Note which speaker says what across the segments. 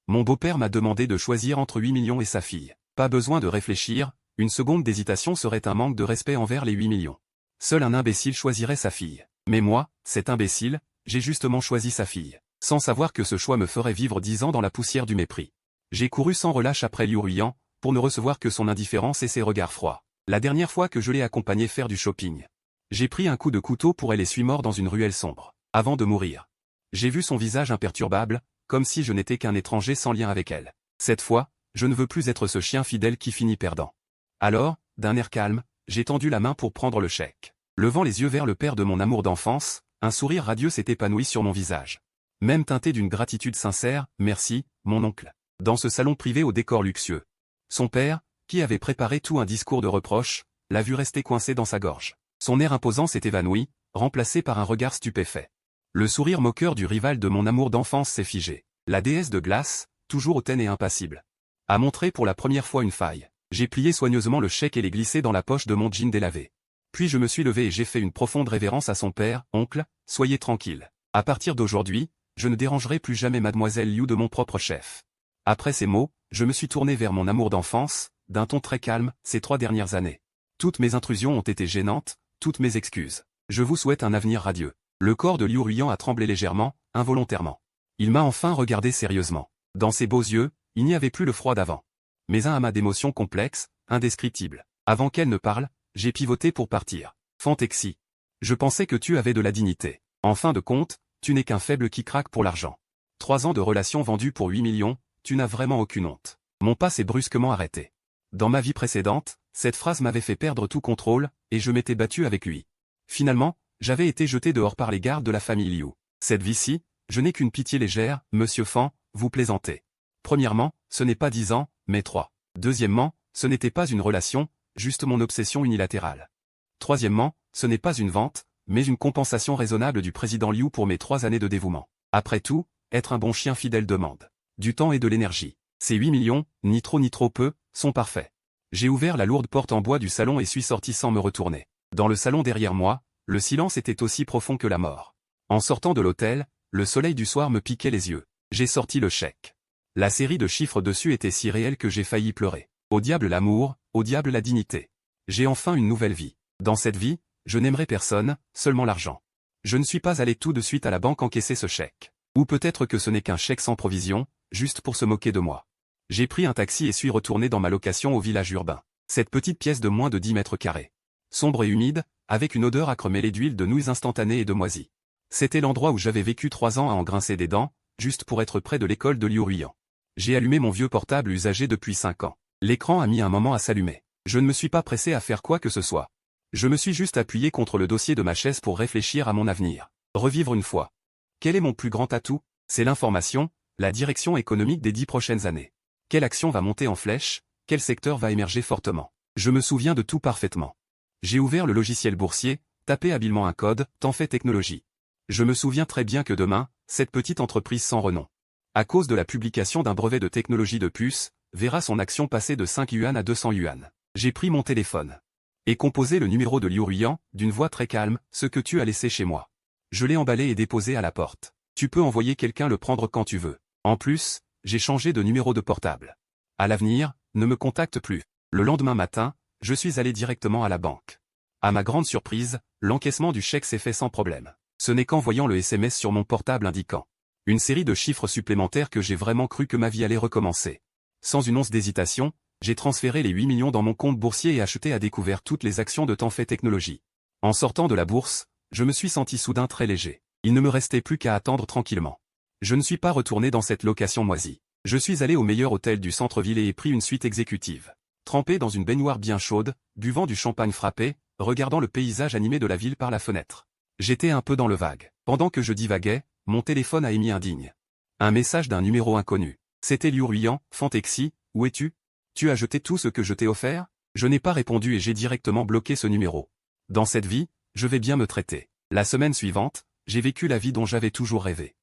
Speaker 1: Mon beau-père m'a demandé de choisir entre 8 millions et sa fille. Pas besoin de réfléchir, une seconde d'hésitation serait un manque de respect envers les 8 millions. Seul un imbécile choisirait sa fille. Mais moi, cet imbécile, j'ai justement choisi sa fille, sans savoir que ce choix me ferait vivre 10 ans dans la poussière du mépris. J'ai couru sans relâche après Liu Ruiyan, pour ne recevoir que son indifférence et ses regards froids. La dernière fois que je l'ai accompagné faire du shopping, j'ai pris un coup de couteau pour elle et suis mort dans une ruelle sombre, avant de mourir. J'ai vu son visage imperturbable, comme si je n'étais qu'un étranger sans lien avec elle. Cette fois, je ne veux plus être ce chien fidèle qui finit perdant. Alors, d'un air calme, j'ai tendu la main pour prendre le chèque. Levant les yeux vers le père de mon amour d'enfance, un sourire radieux s'est épanoui sur mon visage. Même teinté d'une gratitude sincère, merci, mon oncle. Dans ce salon privé au décor luxueux. Son père, qui avait préparé tout un discours de reproche, l'a vu rester coincé dans sa gorge. Son air imposant s'est évanoui, remplacé par un regard stupéfait. Le sourire moqueur du rival de mon amour d'enfance s'est figé. La déesse de glace, toujours hautaine et impassible, a montré pour la première fois une faille. J'ai plié soigneusement le chèque et l'ai glissé dans la poche de mon jean délavé. Puis je me suis levé et j'ai fait une profonde révérence à son père. Oncle, soyez tranquille. À partir d'aujourd'hui, je ne dérangerai plus jamais mademoiselle Liu de mon propre chef. Après ces mots, je me suis tourné vers mon amour d'enfance, d'un ton très calme, ces 3 dernières années. Toutes mes intrusions ont été gênantes, toutes mes excuses. Je vous souhaite un avenir radieux. Le corps de Liu Ruiyan a tremblé légèrement, involontairement. Il m'a enfin regardé sérieusement. Dans ses beaux yeux, il n'y avait plus le froid d'avant. Mais un amas d'émotions complexes, indescriptibles. Avant qu'elle ne parle, j'ai pivoté pour partir. Fantexy. Je pensais que tu avais de la dignité. En fin de compte, tu n'es qu'un faible qui craque pour l'argent. 3 ans de relations vendues pour 8 millions, tu n'as vraiment aucune honte. Mon pas s'est brusquement arrêté. Dans ma vie précédente, cette phrase m'avait fait perdre tout contrôle, et je m'étais battu avec lui. Finalement, j'avais été jeté dehors par les gardes de la famille Liu. Cette vie-ci, je n'ai qu'une pitié légère, monsieur Fan, vous plaisantez. Premièrement, ce n'est pas 10 ans, mais 3. Deuxièmement, ce n'était pas une relation, juste mon obsession unilatérale. Troisièmement, ce n'est pas une vente, mais une compensation raisonnable du président Liu pour mes 3 années de dévouement. Après tout, être un bon chien fidèle demande du temps et de l'énergie. Ces 8 millions, ni trop ni trop peu, sont parfaits. J'ai ouvert la lourde porte en bois du salon et suis sorti sans me retourner. Dans le salon derrière moi, le silence était aussi profond que la mort. En sortant de l'hôtel, le soleil du soir me piquait les yeux. J'ai sorti le chèque. La série de chiffres dessus était si réelle que j'ai failli pleurer. Au diable l'amour, au diable la dignité. J'ai enfin une nouvelle vie. Dans cette vie, je n'aimerai personne, seulement l'argent. Je ne suis pas allé tout de suite à la banque encaisser ce chèque. Ou peut-être que ce n'est qu'un chèque sans provision, juste pour se moquer de moi. J'ai pris un taxi et suis retourné dans ma location au village urbain. Cette petite pièce de moins de 10 mètres carrés. Sombre et humide, avec une odeur âcre mêlée d'huile de nouilles instantanées et de moisies. C'était l'endroit où j'avais vécu 3 ans à en grincer des dents, juste pour être près de l'école de Liu Ruiyan. J'ai allumé mon vieux portable usagé depuis 5 ans. L'écran a mis un moment à s'allumer. Je ne me suis pas pressé à faire quoi que ce soit. Je me suis juste appuyé contre le dossier de ma chaise pour réfléchir à mon avenir. Revivre une fois. Quel est mon plus grand atout? C'est l'information, la direction économique des 10 prochaines années. Quelle action va monter en flèche? Quel secteur va émerger fortement? Je me souviens de tout parfaitement. J'ai ouvert le logiciel boursier, tapé habilement un code, Tanfait Technologies. Je me souviens très bien que demain, cette petite entreprise sans renom, à cause de la publication d'un brevet de technologie de puce, verra son action passer de 5 yuan à 200 yuan. J'ai pris mon téléphone et composé le numéro de Liu Ruiyan, d'une voix très calme, ce que tu as laissé chez moi. Je l'ai emballé et déposé à la porte. Tu peux envoyer quelqu'un le prendre quand tu veux. En plus, j'ai changé de numéro de portable. À l'avenir, ne me contacte plus. Le lendemain matin, je suis allé directement à la banque. À ma grande surprise, l'encaissement du chèque s'est fait sans problème. Ce n'est qu'en voyant le SMS sur mon portable indiquant une série de chiffres supplémentaires que j'ai vraiment cru que ma vie allait recommencer. Sans une once d'hésitation, j'ai transféré les 8 millions dans mon compte boursier et acheté à découvert toutes les actions de Tanfait Technologies. En sortant de la bourse, je me suis senti soudain très léger. Il ne me restait plus qu'à attendre tranquillement. Je ne suis pas retourné dans cette location moisie. Je suis allé au meilleur hôtel du centre-ville et ai pris une suite exécutive. Trempé dans une baignoire bien chaude, buvant du champagne frappé, regardant le paysage animé de la ville par la fenêtre. J'étais un peu dans le vague. Pendant que je divaguais, mon téléphone a émis un digne. Un message d'un numéro inconnu. C'était Liu Ruiyan, Fantexy, où es-tu? Tu as jeté tout ce que je t'ai offert? Je n'ai pas répondu et j'ai directement bloqué ce numéro. Dans cette vie, je vais bien me traiter. La semaine suivante, j'ai vécu la vie dont j'avais toujours rêvé.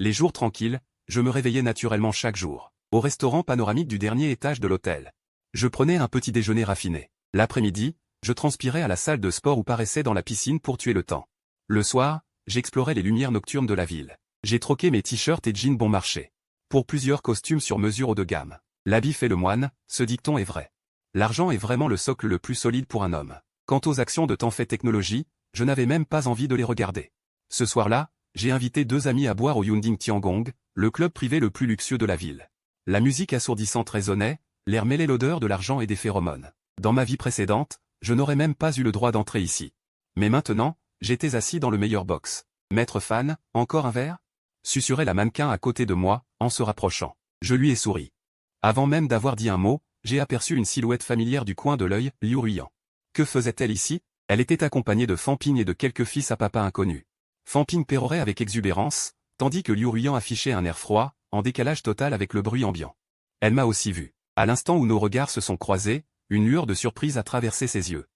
Speaker 1: Les jours tranquilles, je me réveillais naturellement chaque jour, au restaurant panoramique du dernier étage de l'hôtel. Je prenais un petit déjeuner raffiné. L'après-midi, je transpirais à la salle de sport ou paraissais dans la piscine pour tuer le temps. Le soir, j'explorais les lumières nocturnes de la ville. J'ai troqué mes t-shirts et jeans bon marché. Pour plusieurs costumes sur mesure haut de gamme. L'habit fait le moine, ce dicton est vrai. L'argent est vraiment le socle le plus solide pour un homme. Quant aux actions de Tenfait Technologies, je n'avais même pas envie de les regarder. Ce soir-là, j'ai invité 2 amis à boire au Yunding Tiangong, le club privé le plus luxueux de la ville. La musique assourdissante résonnait, l'air mêlait l'odeur de l'argent et des phéromones. Dans ma vie précédente, je n'aurais même pas eu le droit d'entrer ici. Mais maintenant, j'étais assis dans le meilleur box. Maître Fan, encore un verre? Susurrait la mannequin à côté de moi, en se rapprochant. Je lui ai souri. Avant même d'avoir dit un mot, j'ai aperçu une silhouette familière du coin de l'œil, Liu Ruyan. Que faisait-elle ici? Elle était accompagnée de Fan Ping et de quelques fils à papa inconnus. Fan Ping pérorait avec exubérance, tandis que Liu Ruyan affichait un air froid, en décalage total avec le bruit ambiant. Elle m'a aussi vu. À l'instant où nos regards se sont croisés, une lueur de surprise a traversé ses yeux.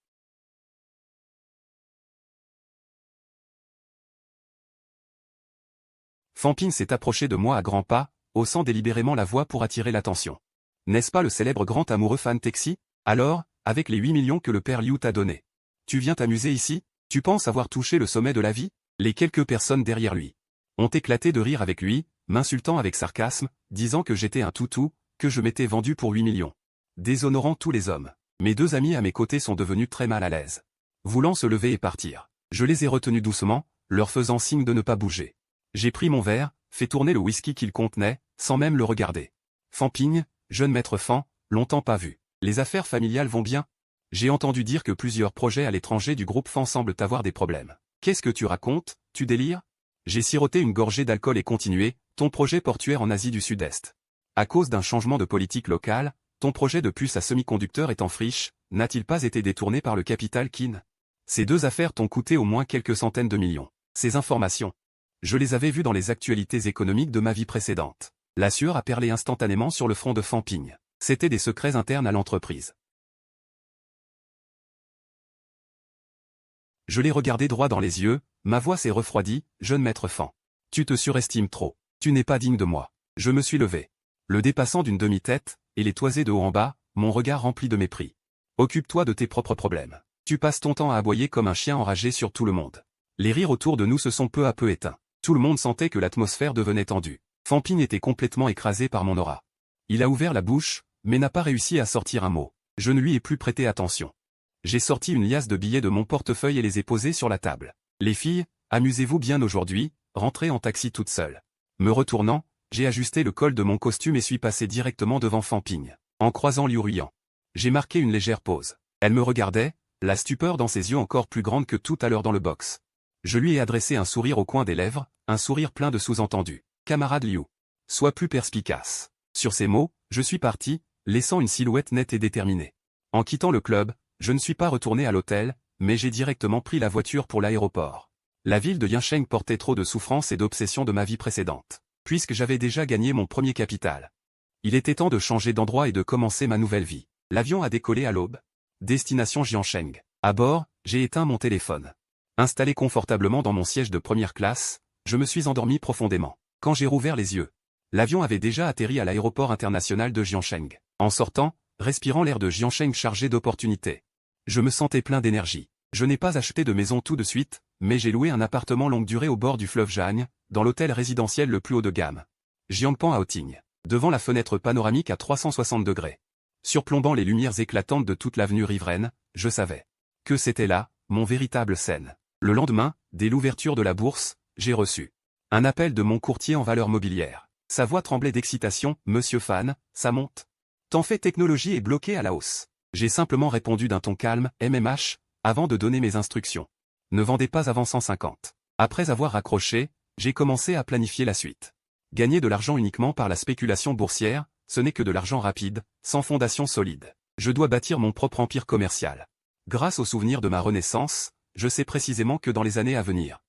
Speaker 1: Fan Ping s'est approché de moi à grands pas, haussant délibérément la voix pour attirer l'attention. N'est-ce pas le célèbre grand amoureux Fan Texi? Alors, avec les 8 millions que le père Liu t'a donnés. Tu viens t'amuser ici? Tu penses avoir touché le sommet de la vie? Les quelques personnes derrière lui ont éclaté de rire avec lui, m'insultant avec sarcasme, disant que j'étais un toutou, que je m'étais vendu pour 8 millions. Déshonorant tous les hommes. Mes 2 amis à mes côtés sont devenus très mal à l'aise. Voulant se lever et partir. Je les ai retenus doucement, leur faisant signe de ne pas bouger. J'ai pris mon verre, fait tourner le whisky qu'il contenait, sans même le regarder. Fan Ping, jeune maître Fan, longtemps pas vu. Les affaires familiales vont bien? J'ai entendu dire que plusieurs projets à l'étranger du groupe Fan semblent avoir des problèmes. Qu'est-ce que tu racontes? Tu délires? J'ai siroté une gorgée d'alcool et continué, ton projet portuaire en Asie du Sud-Est. À cause d'un changement de politique locale, ton projet de puce à semi-conducteur est en friche, n'a-t-il pas été détourné par le capital Kin? Ces 2 affaires t'ont coûté au moins quelques centaines de millions. Ces informations, je les avais vues dans les actualités économiques de ma vie précédente. La sueur a perlé instantanément sur le front de Fan Ping. C'étaient des secrets internes à l'entreprise. Je l'ai regardé droit dans les yeux, ma voix s'est refroidie, jeune maître Fan. Tu te surestimes trop. Tu n'es pas digne de moi. Je me suis levé. Le dépassant d'une demi-tête, et les toisés de haut en bas, mon regard rempli de mépris. Occupe-toi de tes propres problèmes. Tu passes ton temps à aboyer comme un chien enragé sur tout le monde. Les rires autour de nous se sont peu à peu éteints. Tout le monde sentait que l'atmosphère devenait tendue. Fan Ping était complètement écrasé par mon aura. Il a ouvert la bouche, mais n'a pas réussi à sortir un mot. Je ne lui ai plus prêté attention. J'ai sorti une liasse de billets de mon portefeuille et les ai posés sur la table. Les filles, amusez-vous bien aujourd'hui, rentrez en taxi toute seule. Me retournant, j'ai ajusté le col de mon costume et suis passé directement devant Fan Ping, en croisant Liu Ruyan. J'ai marqué une légère pause. Elle me regardait, la stupeur dans ses yeux encore plus grande que tout à l'heure dans le box. Je lui ai adressé un sourire au coin des lèvres, un sourire plein de sous-entendus. Camarade Liu, sois plus perspicace. Sur ces mots, je suis parti, laissant une silhouette nette et déterminée. En quittant le club, je ne suis pas retourné à l'hôtel, mais j'ai directement pris la voiture pour l'aéroport. La ville de Yancheng portait trop de souffrance et d'obsession de ma vie précédente, puisque j'avais déjà gagné mon premier capital. Il était temps de changer d'endroit et de commencer ma nouvelle vie. L'avion a décollé à l'aube. Destination Jiancheng. À bord, j'ai éteint mon téléphone. Installé confortablement dans mon siège de première classe, je me suis endormi profondément. Quand j'ai rouvert les yeux, l'avion avait déjà atterri à l'aéroport international de Jiancheng. En sortant, respirant l'air de Jiancheng chargé d'opportunités. Je me sentais plein d'énergie. Je n'ai pas acheté de maison tout de suite, mais j'ai loué un appartement longue durée au bord du fleuve Jagne, dans l'hôtel résidentiel le plus haut de gamme. Jiangpan Outing. Devant la fenêtre panoramique à 360 degrés. Surplombant les lumières éclatantes de toute l'avenue riveraine, je savais que c'était là, mon véritable scène. Le lendemain, dès l'ouverture de la bourse, j'ai reçu un appel de mon courtier en valeurs mobilières. Sa voix tremblait d'excitation. « Monsieur Fan, ça monte. Tenfait Technologies est bloqué à la hausse. » J'ai simplement répondu d'un ton calme, « MMH », avant de donner mes instructions. Ne vendez pas avant 150. Après avoir raccroché, j'ai commencé à planifier la suite. Gagner de l'argent uniquement par la spéculation boursière, ce n'est que de l'argent rapide, sans fondation solide. Je dois bâtir mon propre empire commercial. Grâce aux souvenirs de ma renaissance, je sais précisément que dans les années à venir,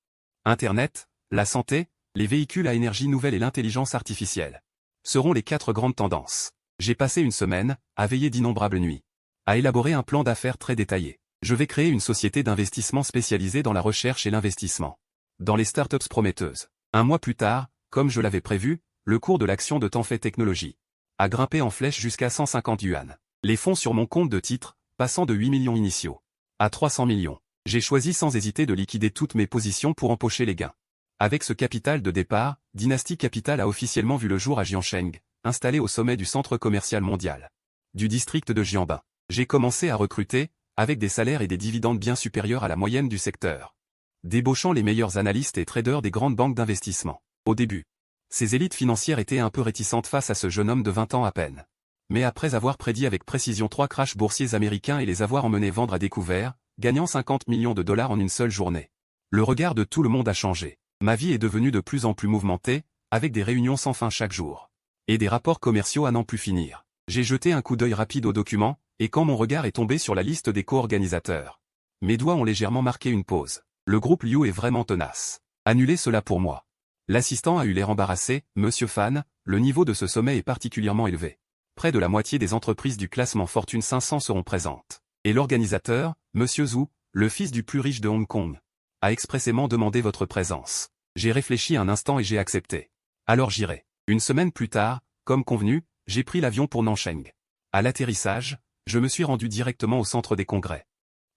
Speaker 1: Internet, la santé, les véhicules à énergie nouvelle et l'intelligence artificielle seront les 4 grandes tendances. J'ai passé une semaine, à veiller d'innombrables nuits, à élaborer un plan d'affaires très détaillé. Je vais créer une société d'investissement spécialisée dans la recherche et l'investissement dans les startups prometteuses. Un mois plus tard, comme je l'avais prévu, le cours de l'action de Tenfait Technologies a grimpé en flèche jusqu'à 150 yuan. Les fonds sur mon compte de titres, passant de 8 millions initiaux à 300 millions. J'ai choisi sans hésiter de liquider toutes mes positions pour empocher les gains. Avec ce capital de départ, Dynasty Capital a officiellement vu le jour à Jiancheng, installé au sommet du centre commercial mondial du district de Jianbin. J'ai commencé à recruter, avec des salaires et des dividendes bien supérieurs à la moyenne du secteur, débauchant les meilleurs analystes et traders des grandes banques d'investissement. Au début, ces élites financières étaient un peu réticentes face à ce jeune homme de 20 ans à peine. Mais après avoir prédit avec précision 3 crashs boursiers américains et les avoir emmenés vendre à découvert, gagnant 50 millions de dollars en une seule journée, le regard de tout le monde a changé. Ma vie est devenue de plus en plus mouvementée, avec des réunions sans fin chaque jour. Et des rapports commerciaux à n'en plus finir. J'ai jeté un coup d'œil rapide aux documents, et quand mon regard est tombé sur la liste des co-organisateurs, mes doigts ont légèrement marqué une pause. Le groupe Liu est vraiment tenace. Annulez cela pour moi. L'assistant a eu l'air embarrassé. Monsieur Fan, le niveau de ce sommet est particulièrement élevé. Près de la moitié des entreprises du classement Fortune 500 seront présentes. Et l'organisateur, Monsieur Zhu, le fils du plus riche de Hong Kong, a expressément demandé votre présence. J'ai réfléchi un instant et j'ai accepté. Alors j'irai. Une semaine plus tard, comme convenu, j'ai pris l'avion pour Nancheng. À l'atterrissage, je me suis rendu directement au centre des congrès.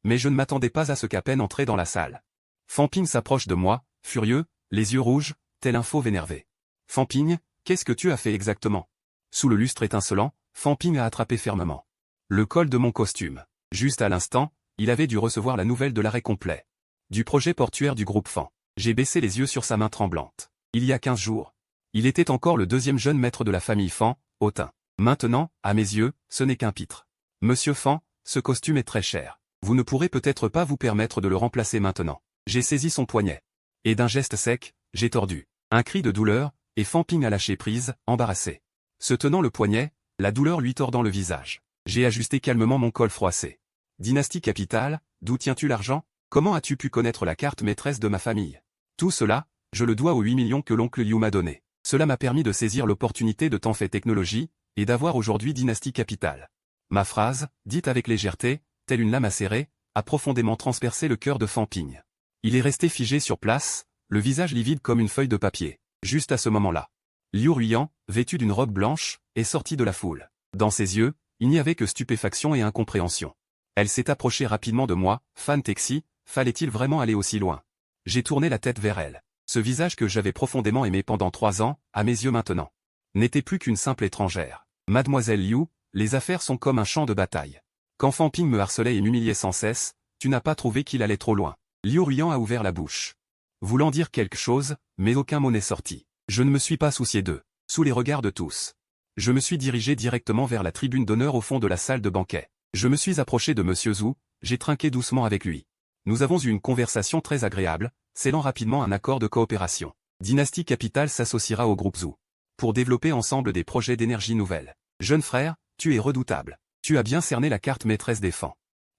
Speaker 1: Mais je ne m'attendais pas à ce qu'à peine entré dans la salle, Fan Ping s'approche de moi, furieux, les yeux rouges, tel un fauve énervé. Fan Ping, qu'est-ce que tu as fait exactement? Sous le lustre étincelant, Fan Ping a attrapé fermement le col de mon costume. Juste à l'instant, il avait dû recevoir la nouvelle de l'arrêt complet du projet portuaire du groupe Fan. J'ai baissé les yeux sur sa main tremblante. Il y a 15 jours, il était encore le deuxième jeune maître de la famille Fan, hautain. Maintenant, à mes yeux, ce n'est qu'un pitre. Monsieur Fan, ce costume est très cher. Vous ne pourrez peut-être pas vous permettre de le remplacer maintenant. J'ai saisi son poignet. Et d'un geste sec, j'ai tordu. Un cri de douleur, et Fan Ping a lâché prise, embarrassé. Se tenant le poignet, la douleur lui tordant le visage. J'ai ajusté calmement mon col froissé. Dynasty Capital, d'où tiens-tu l'argent? Comment as-tu pu connaître la carte maîtresse de ma famille? Tout cela, je le dois aux 8 millions que l'oncle Liu m'a donné. Cela m'a permis de saisir l'opportunité de Tanfei Technologies, et d'avoir aujourd'hui Dynasty Capital. Ma phrase, dite avec légèreté, telle une lame acérée, a profondément transpercé le cœur de Fan Ping. Il est resté figé sur place, le visage livide comme une feuille de papier. Juste à ce moment-là, Liu Ruiyan, vêtu d'une robe blanche, est sortie de la foule. Dans ses yeux, il n'y avait que stupéfaction et incompréhension. Elle s'est approchée rapidement de moi. Fan Taxi, fallait-il vraiment aller aussi loin? J'ai tourné la tête vers elle. Ce visage que j'avais profondément aimé pendant 3 ans, à mes yeux maintenant, n'était plus qu'une simple étrangère. Mademoiselle Liu, les affaires sont comme un champ de bataille. Quand Fan Ping me harcelait et m'humiliait sans cesse, tu n'as pas trouvé qu'il allait trop loin. Liu Ruiyan a ouvert la bouche, voulant dire quelque chose, mais aucun mot n'est sorti. Je ne me suis pas soucié d'eux. Sous les regards de tous, je me suis dirigé directement vers la tribune d'honneur au fond de la salle de banquet. Je me suis approché de Monsieur Zhu, j'ai trinqué doucement avec lui. Nous avons eu une conversation très agréable, scellant rapidement un accord de coopération. Dynasty Capital s'associera au groupe Zhu pour développer ensemble des projets d'énergie nouvelle. Jeune frère, tu es redoutable. Tu as bien cerné la carte maîtresse des Fan.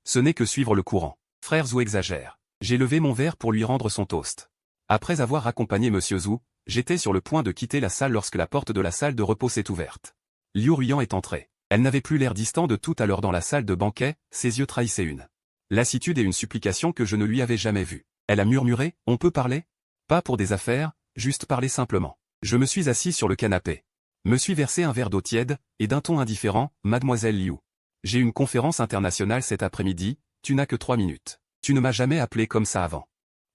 Speaker 1: Ce n'est que suivre le courant. Frère Zhu exagère. J'ai levé mon verre pour lui rendre son toast. Après avoir accompagné Monsieur Zhu, j'étais sur le point de quitter la salle lorsque la porte de la salle de repos s'est ouverte. Liu Ruiyan est entrée. Elle n'avait plus l'air distant de tout à l'heure dans la salle de banquet, ses yeux trahissaient une lassitude et une supplication que je ne lui avais jamais vue. Elle a murmuré, « On peut parler? Pas pour des affaires, juste parler simplement. » Je me suis assis sur le canapé. Me suis versé un verre d'eau tiède, et d'un ton indifférent, « Mademoiselle Liu. J'ai une conférence internationale cet après-midi, tu n'as que 3 minutes. Tu ne m'as jamais appelé comme ça avant.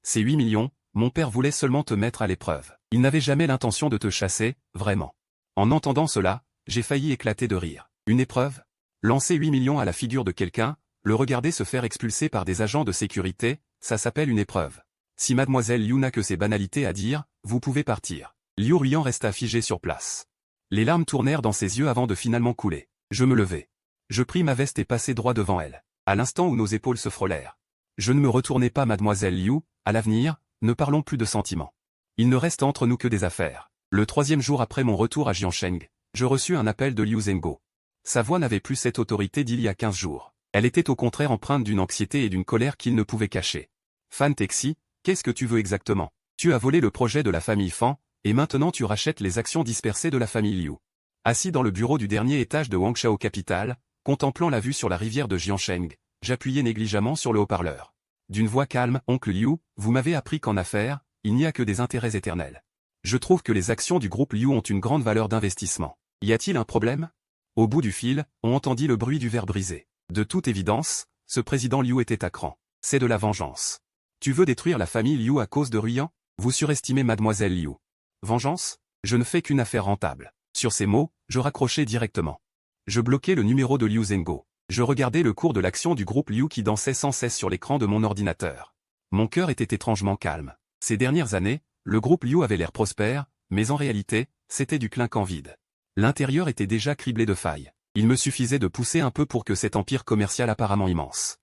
Speaker 1: Ces 8 millions, mon père voulait seulement te mettre à l'épreuve. Il n'avait jamais l'intention de te chasser, vraiment. » En entendant cela, j'ai failli éclater de rire. Une épreuve? Lancer 8 millions à la figure de quelqu'un, le regarder se faire expulser par des agents de sécurité, ça s'appelle une épreuve. Si Mademoiselle Liu n'a que ces banalités à dire, vous pouvez partir. Liu Ruiyan resta figé sur place. Les larmes tournèrent dans ses yeux avant de finalement couler. Je me levai. Je pris ma veste et passai droit devant elle. À l'instant où nos épaules se frôlèrent. Je ne me retournai pas, Mademoiselle Liu, à l'avenir, ne parlons plus de sentiments. Il ne reste entre nous que des affaires. Le 3e jour après mon retour à Jiancheng, je reçus un appel de Liu Zhengo. Sa voix n'avait plus cette autorité d'il y a 15 jours. Elle était au contraire empreinte d'une anxiété et d'une colère qu'il ne pouvait cacher. Fan Taxi, qu'est-ce que tu veux exactement? Tu as volé le projet de la famille Fan, et maintenant tu rachètes les actions dispersées de la famille Liu. Assis dans le bureau du dernier étage de Wangshao Capital, contemplant la vue sur la rivière de Jiancheng, j'appuyais négligemment sur le haut-parleur. D'une voix calme, Oncle Liu, vous m'avez appris qu'en affaires, il n'y a que des intérêts éternels. Je trouve que les actions du groupe Liu ont une grande valeur d'investissement. Y a-t-il un problème? Au bout du fil, on entendit le bruit du verre brisé. De toute évidence, ce président Liu était à cran. C'est de la vengeance. Tu veux détruire la famille Liu à cause de Ruiyan? Vous surestimez Mademoiselle Liu. Vengeance? Je ne fais qu'une affaire rentable. Sur ces mots, je raccrochai directement. Je bloquai le numéro de Liu Zhengo. Je regardais le cours de l'action du groupe Liu qui dansait sans cesse sur l'écran de mon ordinateur. Mon cœur était étrangement calme. Ces dernières années, le groupe Liu avait l'air prospère, mais en réalité, c'était du clinquant vide. L'intérieur était déjà criblé de failles. Il me suffisait de pousser un peu pour que cet empire commercial apparemment immense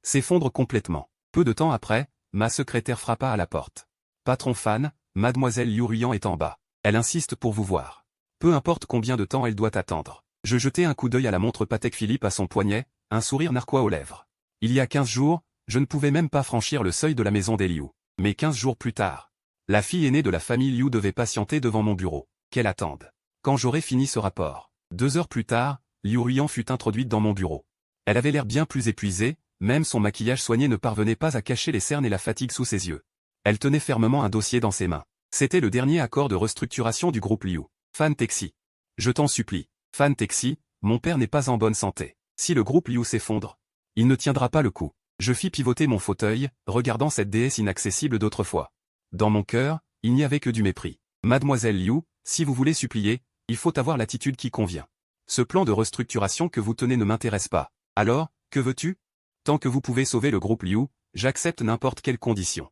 Speaker 1: s'effondre complètement. Peu de temps après, ma secrétaire frappa à la porte. Patron Fan, mademoiselle Liu Ruyan est en bas. Elle insiste pour vous voir. Peu importe combien de temps elle doit attendre. Je jetai un coup d'œil à la montre Patek Philippe à son poignet, un sourire narquois aux lèvres. Il y a 15 jours, je ne pouvais même pas franchir le seuil de la maison des Liu. Mais 15 jours plus tard, la fille aînée de la famille Liu devait patienter devant mon bureau. Qu'elle attende. Quand j'aurai fini ce rapport. 2 heures plus tard, Liu Ruyan fut introduite dans mon bureau. Elle avait l'air bien plus épuisée, même son maquillage soigné ne parvenait pas à cacher les cernes et la fatigue sous ses yeux. Elle tenait fermement un dossier dans ses mains. C'était le dernier accord de restructuration du groupe Liu. Fan Taxi. Je t'en supplie. Fan Taxi, mon père n'est pas en bonne santé. Si le groupe Liu s'effondre, il ne tiendra pas le coup. Je fis pivoter mon fauteuil, regardant cette déesse inaccessible d'autrefois. Dans mon cœur, il n'y avait que du mépris. Mademoiselle Liu, si vous voulez supplier, il faut avoir l'attitude qui convient. Ce plan de restructuration que vous tenez ne m'intéresse pas. Alors, que veux-tu? Tant que vous pouvez sauver le groupe Liu, j'accepte n'importe quelle condition.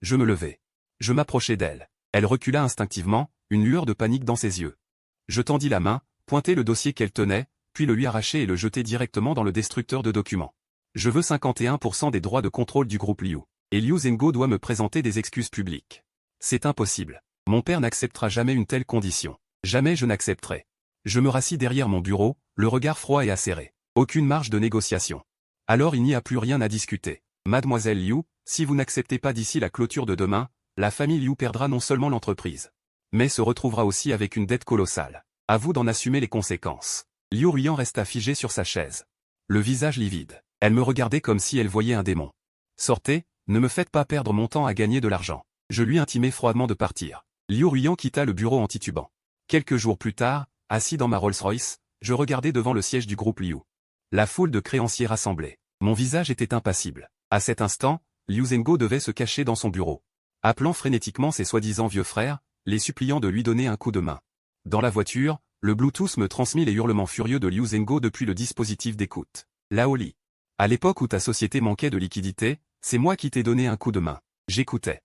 Speaker 1: Je me levai. Je m'approchai d'elle. Elle recula instinctivement, une lueur de panique dans ses yeux. Je tendis la main, pointai le dossier qu'elle tenait, puis le lui arrachai et le jetai directement dans le destructeur de documents. Je veux 51% des droits de contrôle du groupe Liu. Et Liu Zhengo doit me présenter des excuses publiques. C'est impossible. Mon père n'acceptera jamais une telle condition. Jamais je n'accepterai. Je me rassis derrière mon bureau, le regard froid et acéré. Aucune marge de négociation. Alors il n'y a plus rien à discuter. Mademoiselle Liu, si vous n'acceptez pas d'ici la clôture de demain, la famille Liu perdra non seulement l'entreprise, mais se retrouvera aussi avec une dette colossale. À vous d'en assumer les conséquences. Liu Ruyan resta figée sur sa chaise. Le visage livide. Elle me regardait comme si elle voyait un démon. Sortez, ne me faites pas perdre mon temps à gagner de l'argent. Je lui intimai froidement de partir. Liu Ruyan quitta le bureau en titubant. Quelques jours plus tard, assis dans ma Rolls-Royce, je regardais devant le siège du groupe Liu. La foule de créanciers rassemblés. Mon visage était impassible. À cet instant, Liu Zhengo devait se cacher dans son bureau. Appelant frénétiquement ses soi-disant vieux frères, les suppliant de lui donner un coup de main. Dans la voiture, le Bluetooth me transmit les hurlements furieux de Liu Zhengo depuis le dispositif d'écoute. Laoli. À l'époque où ta société manquait de liquidité, c'est moi qui t'ai donné un coup de main. J'écoutais.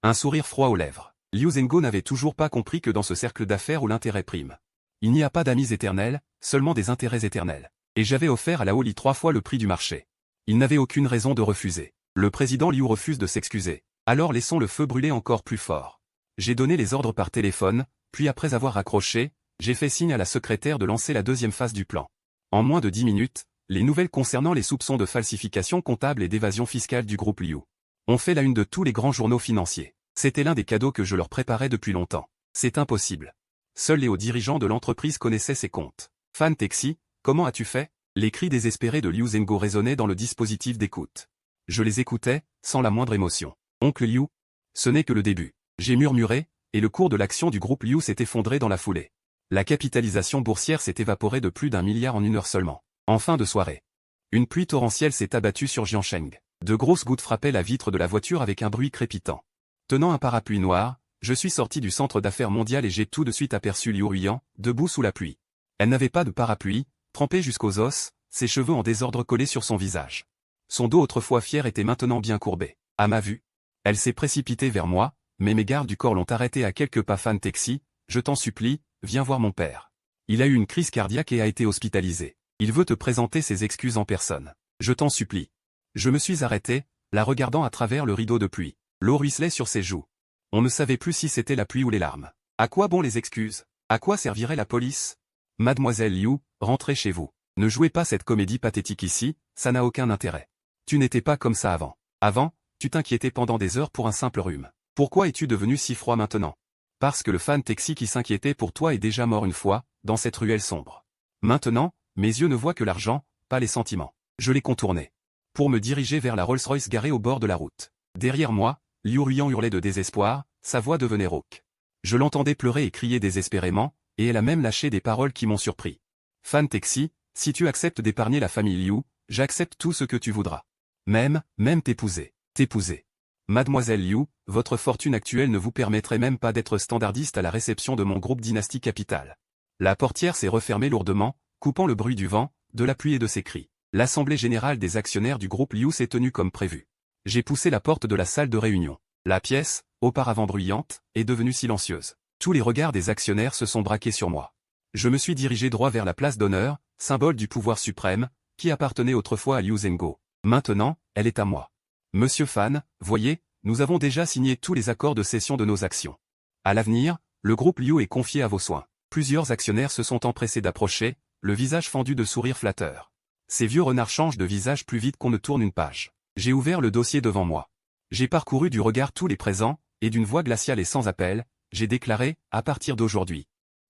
Speaker 1: Un sourire froid aux lèvres. Liu Zhengo n'avait toujours pas compris que dans ce cercle d'affaires où l'intérêt prime, il n'y a pas d'amis éternels, seulement des intérêts éternels. Et j'avais offert à Laoli 3 fois le prix du marché. Il n'avait aucune raison de refuser. Le président Liu refuse de s'excuser. Alors laissons le feu brûler encore plus fort. J'ai donné les ordres par téléphone, puis après avoir raccroché, j'ai fait signe à la secrétaire de lancer la deuxième phase du plan. En moins de 10 minutes, les nouvelles concernant les soupçons de falsification comptable et d'évasion fiscale du groupe Liu ont fait la une de tous les grands journaux financiers. C'était l'un des cadeaux que je leur préparais depuis longtemps. C'est impossible. Seuls les hauts dirigeants de l'entreprise connaissaient ces comptes. Fan Taxi, comment as-tu fait? Les cris désespérés de Liu Zhengo résonnaient dans le dispositif d'écoute. Je les écoutais, sans la moindre émotion. Oncle Liu? Ce n'est que le début. J'ai murmuré, et le cours de l'action du groupe Liu s'est effondré dans la foulée. La capitalisation boursière s'est évaporée de plus d'1 milliard en 1 heure seulement. En fin de soirée, une pluie torrentielle s'est abattue sur Jiansheng. De grosses gouttes frappaient la vitre de la voiture avec un bruit crépitant. Tenant un parapluie noir, je suis sorti du centre d'affaires mondial et j'ai tout de suite aperçu Liu Ruyan, debout sous la pluie. Elle n'avait pas de parapluie, trempée jusqu'aux os, ses cheveux en désordre collés sur son visage. Son dos autrefois fier était maintenant bien courbé. À ma vue, elle s'est précipitée vers moi, mais mes gardes du corps l'ont arrêtée à quelques pas. Fan Taxi, je t'en supplie, viens voir mon père. Il a eu une crise cardiaque et a été hospitalisé. Il veut te présenter ses excuses en personne. Je t'en supplie. Je me suis arrêté, la regardant à travers le rideau de pluie. L'eau ruisselait sur ses joues. On ne savait plus si c'était la pluie ou les larmes. À quoi bon les excuses? À quoi servirait la police? Mademoiselle Liu, rentrez chez vous. Ne jouez pas cette comédie pathétique ici, ça n'a aucun intérêt. Tu n'étais pas comme ça avant. Avant, tu t'inquiétais pendant des heures pour un simple rhume. Pourquoi es-tu devenu si froid maintenant? Parce que le Fan Taxi qui s'inquiétait pour toi est déjà mort une fois, dans cette ruelle sombre. Maintenant, mes yeux ne voient que l'argent, pas les sentiments. Je l'ai contourné. Pour me diriger vers la Rolls-Royce garée au bord de la route. Derrière moi, Liu Ruyan hurlait de désespoir, sa voix devenait rauque. Je l'entendais pleurer et crier désespérément, et elle a même lâché des paroles qui m'ont surpris. Fan Taxi, si tu acceptes d'épargner la famille Liu, j'accepte tout ce que tu voudras. Même t'épouser. T'épouser. Mademoiselle Liu, votre fortune actuelle ne vous permettrait même pas d'être standardiste à la réception de mon groupe Dynastie Capital. La portière s'est refermée lourdement, coupant le bruit du vent, de la pluie et de ses cris. L'assemblée générale des actionnaires du groupe Liu s'est tenue comme prévu. J'ai poussé la porte de la salle de réunion. La pièce, auparavant bruyante, est devenue silencieuse. Tous les regards des actionnaires se sont braqués sur moi. Je me suis dirigé droit vers la place d'honneur, symbole du pouvoir suprême, qui appartenait autrefois à Liu Zhenghao. Maintenant, elle est à moi. Monsieur Fan, voyez, nous avons déjà signé tous les accords de cession de nos actions. À l'avenir, le groupe Liu est confié à vos soins. Plusieurs actionnaires se sont empressés d'approcher, le visage fendu de sourires flatteurs. Ces vieux renards changent de visage plus vite qu'on ne tourne une page. J'ai ouvert le dossier devant moi. J'ai parcouru du regard tous les présents, et d'une voix glaciale et sans appel, j'ai déclaré, à partir d'aujourd'hui.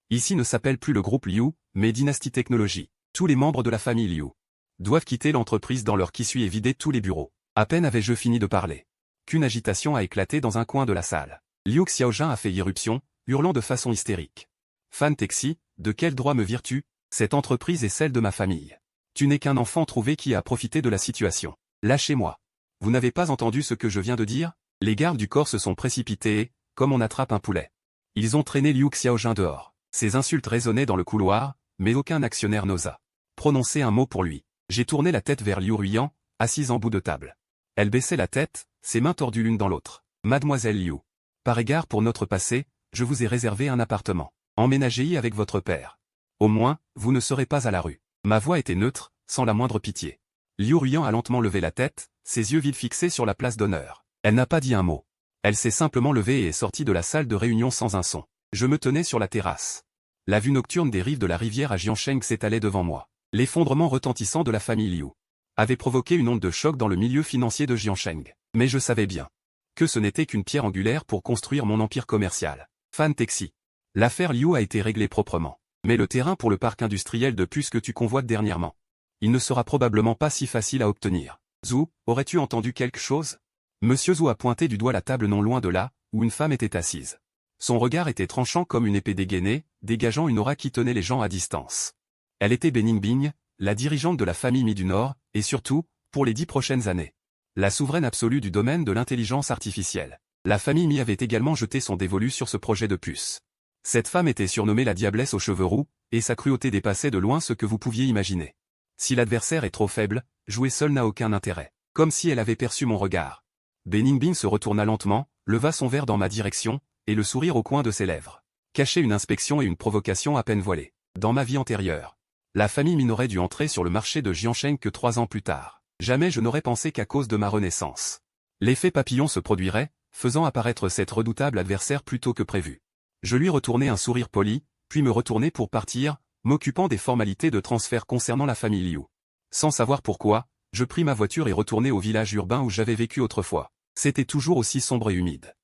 Speaker 1: Ici ne s'appelle plus le groupe Liu, mais Dynastie Technologie. Tous les membres de la famille Liu doivent quitter l'entreprise dans l'heure qui suit et vider tous les bureaux. À peine avais-je fini de parler qu'une agitation a éclaté dans un coin de la salle. Liu Xiaojun a fait irruption, hurlant de façon hystérique. Fan Texi, de quel droit me vires-tu? Cette entreprise est celle de ma famille. Tu n'es qu'un enfant trouvé qui a profité de la situation. Lâchez-moi. Vous n'avez pas entendu ce que je viens de dire? Les gardes du corps se sont précipités et, comme on attrape un poulet, ils ont traîné Liu Xiaojun dehors. Ces insultes résonnaient dans le couloir, mais aucun actionnaire n'osa prononcer un mot pour lui. J'ai tourné la tête vers Liu Ruyan, assise en bout de table. Elle baissait la tête, ses mains tordues l'une dans l'autre. Mademoiselle Liu, par égard pour notre passé, je vous ai réservé un appartement. Emménagez-y avec votre père. Au moins, vous ne serez pas à la rue. Ma voix était neutre, sans la moindre pitié. Liu Ruyan a lentement levé la tête, ses yeux vifs fixés sur la place d'honneur. Elle n'a pas dit un mot. Elle s'est simplement levée et est sortie de la salle de réunion sans un son. Je me tenais sur la terrasse. La vue nocturne des rives de la rivière à Jiansheng s'étalait devant moi. L'effondrement retentissant de la famille Liu avait provoqué une onde de choc dans le milieu financier de Jiansheng. Mais je savais bien que ce n'était qu'une pierre angulaire pour construire mon empire commercial. Fan Texi. L'affaire Liu a été réglée proprement. Mais le terrain pour le parc industriel de puces que tu convoites dernièrement, il ne sera probablement pas si facile à obtenir. Zhu, aurais-tu entendu quelque chose? Monsieur Zhu a pointé du doigt la table non loin de là, où une femme était assise. Son regard était tranchant comme une épée dégainée, dégageant une aura qui tenait les gens à distance. Elle était Beningbing, la dirigeante de la famille Mi du Nord, et surtout, pour les 10 prochaines années, la souveraine absolue du domaine de l'intelligence artificielle. La famille Mi avait également jeté son dévolu sur ce projet de puce. Cette femme était surnommée la diablesse aux cheveux roux, et sa cruauté dépassait de loin ce que vous pouviez imaginer. Si l'adversaire est trop faible, jouer seul n'a aucun intérêt. Comme si elle avait perçu mon regard. Beningbing se retourna lentement, leva son verre dans ma direction, et le sourire au coin de ses lèvres cachait une inspection et une provocation à peine voilées. Dans ma vie antérieure, la famille Mi n'aurait dû entrer sur le marché de Jiansheng que 3 ans plus tard. Jamais je n'aurais pensé qu'à cause de ma renaissance, l'effet papillon se produirait, faisant apparaître cette redoutable adversaire plus tôt que prévu. Je lui retournai un sourire poli, puis me retournai pour partir, m'occupant des formalités de transfert concernant la famille Liu. Sans savoir pourquoi, je pris ma voiture et retournai au village urbain où j'avais vécu autrefois. C'était toujours aussi sombre et humide.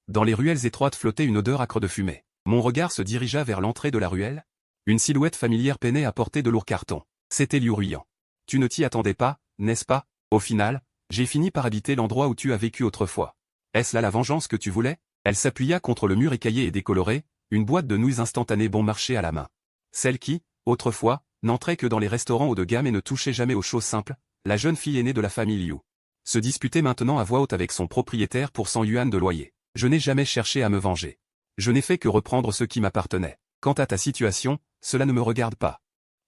Speaker 1: Dans les ruelles étroites flottait une odeur âcre de fumée. Mon regard se dirigea vers l'entrée de la ruelle. Une silhouette familière peinait à porter de lourds cartons. C'était Liu Ruyan. Tu ne t'y attendais pas, n'est-ce pas? Au final, j'ai fini par habiter l'endroit où tu as vécu autrefois. Est-ce là la vengeance que tu voulais? Elle s'appuya contre le mur écaillé et décoloré, une boîte de nouilles instantanées bon marché à la main. Celle qui, autrefois, n'entrait que dans les restaurants haut de gamme et ne touchait jamais aux choses simples, la jeune fille aînée de la famille Liu se disputait maintenant à voix haute avec son propriétaire pour 100 yuan de loyer. Je n'ai jamais cherché à me venger. Je n'ai fait que reprendre ce qui m'appartenait. Quant à ta situation, cela ne me regarde pas.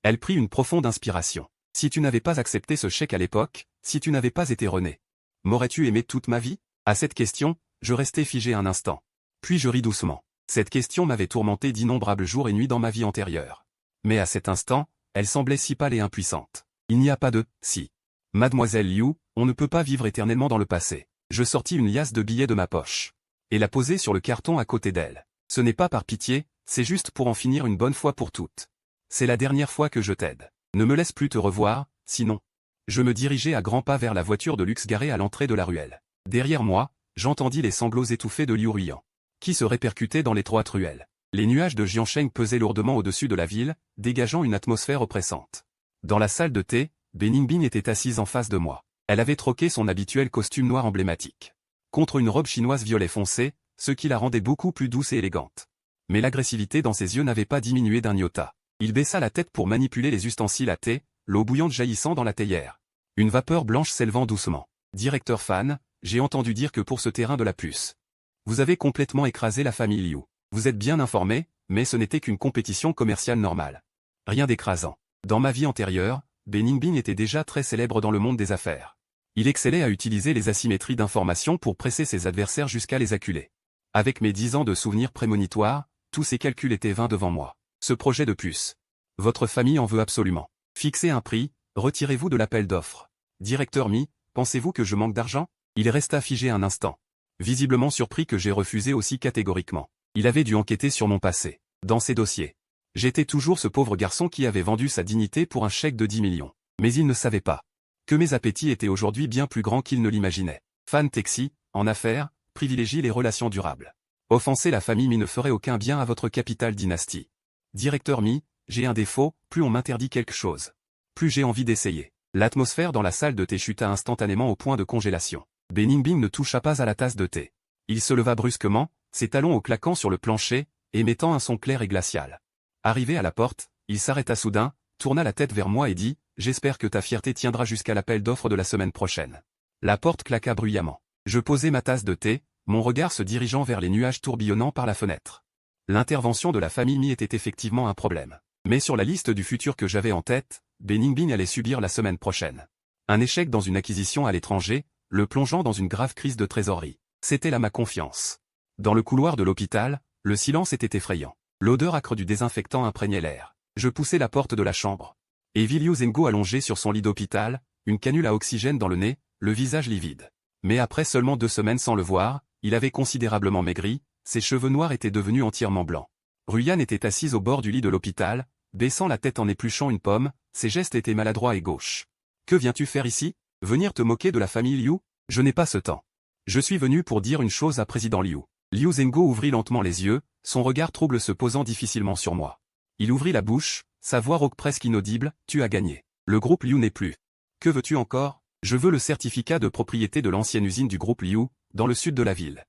Speaker 1: Elle prit une profonde inspiration. Si tu n'avais pas accepté ce chèque à l'époque, si tu n'avais pas été René, m'aurais-tu aimé toute ma vie? À cette question, je restai figé un instant. Puis je ris doucement. Cette question m'avait tourmenté d'innombrables jours et nuits dans ma vie antérieure. Mais à cet instant, elle semblait si pâle et impuissante. Il n'y a pas de « si ». Mademoiselle Liu, on ne peut pas vivre éternellement dans le passé. Je sortis une liasse de billets de ma poche et la posai sur le carton à côté d'elle. Ce n'est pas par pitié, c'est juste pour en finir une bonne fois pour toutes. C'est la dernière fois que je t'aide. Ne me laisse plus te revoir, sinon. Je me dirigeai à grands pas vers la voiture de luxe garée à l'entrée de la ruelle. Derrière moi, j'entendis les sanglots étouffés de Liu Ruyan, qui se répercutaient dans l'étroite ruelle. Les nuages de Jiansheng pesaient lourdement au-dessus de la ville, dégageant une atmosphère oppressante. Dans la salle de thé, Beningbing était assise en face de moi. Elle avait troqué son habituel costume noir emblématique contre une robe chinoise violet foncé, ce qui la rendait beaucoup plus douce et élégante. Mais l'agressivité dans ses yeux n'avait pas diminué d'un iota. Il baissa la tête pour manipuler les ustensiles à thé, l'eau bouillante jaillissant dans la théière. Une vapeur blanche s'élevant doucement. Directeur Fan, j'ai entendu dire que pour ce terrain de la puce, vous avez complètement écrasé la famille Liu. Vous êtes bien informé, mais ce n'était qu'une compétition commerciale normale. Rien d'écrasant. Dans ma vie antérieure, Beningbing était déjà très célèbre dans le monde des affaires. Il excellait à utiliser les asymétries d'informations pour presser ses adversaires jusqu'à les acculer. Avec mes 10 ans de souvenirs prémonitoires, tous ces calculs étaient vains devant moi. Ce projet de puce. Votre famille en veut absolument. Fixez un prix, retirez-vous de l'appel d'offres. Directeur Mi, pensez-vous que je manque d'argent? Il resta figé un instant. Visiblement surpris que j'ai refusé aussi catégoriquement. Il avait dû enquêter sur mon passé. Dans ses dossiers. J'étais toujours ce pauvre garçon qui avait vendu sa dignité pour un chèque de 10 millions. Mais il ne savait pas que mes appétits étaient aujourd'hui bien plus grands qu'il ne l'imaginait. Fan Texi, en affaires, privilégie les relations durables. Offenser la famille Mi ne ferait aucun bien à votre capitale dynastie. Directeur Mi, j'ai un défaut, plus on m'interdit quelque chose, plus j'ai envie d'essayer. L'atmosphère dans la salle de thé chuta instantanément au point de congélation. Beningbing ne toucha pas à la tasse de thé. Il se leva brusquement, ses talons au claquant sur le plancher, émettant un son clair et glacial. Arrivé à la porte, il s'arrêta soudain, tourna la tête vers moi et dit « J'espère que ta fierté tiendra jusqu'à l'appel d'offres de la semaine prochaine. » La porte claqua bruyamment. Je posai ma tasse de thé, mon regard se dirigeant vers les nuages tourbillonnant par la fenêtre. L'intervention de la famille Mi était effectivement un problème. Mais sur la liste du futur que j'avais en tête, Beningbing allait subir la semaine prochaine. Un échec dans une acquisition à l'étranger, le plongeant dans une grave crise de trésorerie. C'était là ma confiance. Dans le couloir de l'hôpital, le silence était effrayant. L'odeur âcre du désinfectant imprégnait l'air. Je poussai la porte de la chambre. Et vis Liu Zhengo allongé sur son lit d'hôpital, une canule à oxygène dans le nez, le visage livide. Mais après seulement 2 semaines sans le voir, il avait considérablement maigri, ses cheveux noirs étaient devenus entièrement blancs. Ruyan était assise au bord du lit de l'hôpital, baissant la tête en épluchant une pomme, ses gestes étaient maladroits et gauches. « Que viens-tu faire ici? Venir te moquer de la famille Liu? Je n'ai pas ce temps. Je suis venu pour dire une chose à président Liu. » Liu Zhengo ouvrit lentement les yeux, son regard trouble se posant difficilement sur moi. Il ouvrit la bouche, sa voix rauque presque inaudible, « Tu as gagné. Le groupe Liu n'est plus. Que veux-tu encore? Je veux le certificat de propriété de l'ancienne usine du groupe Liu, dans le sud de la ville.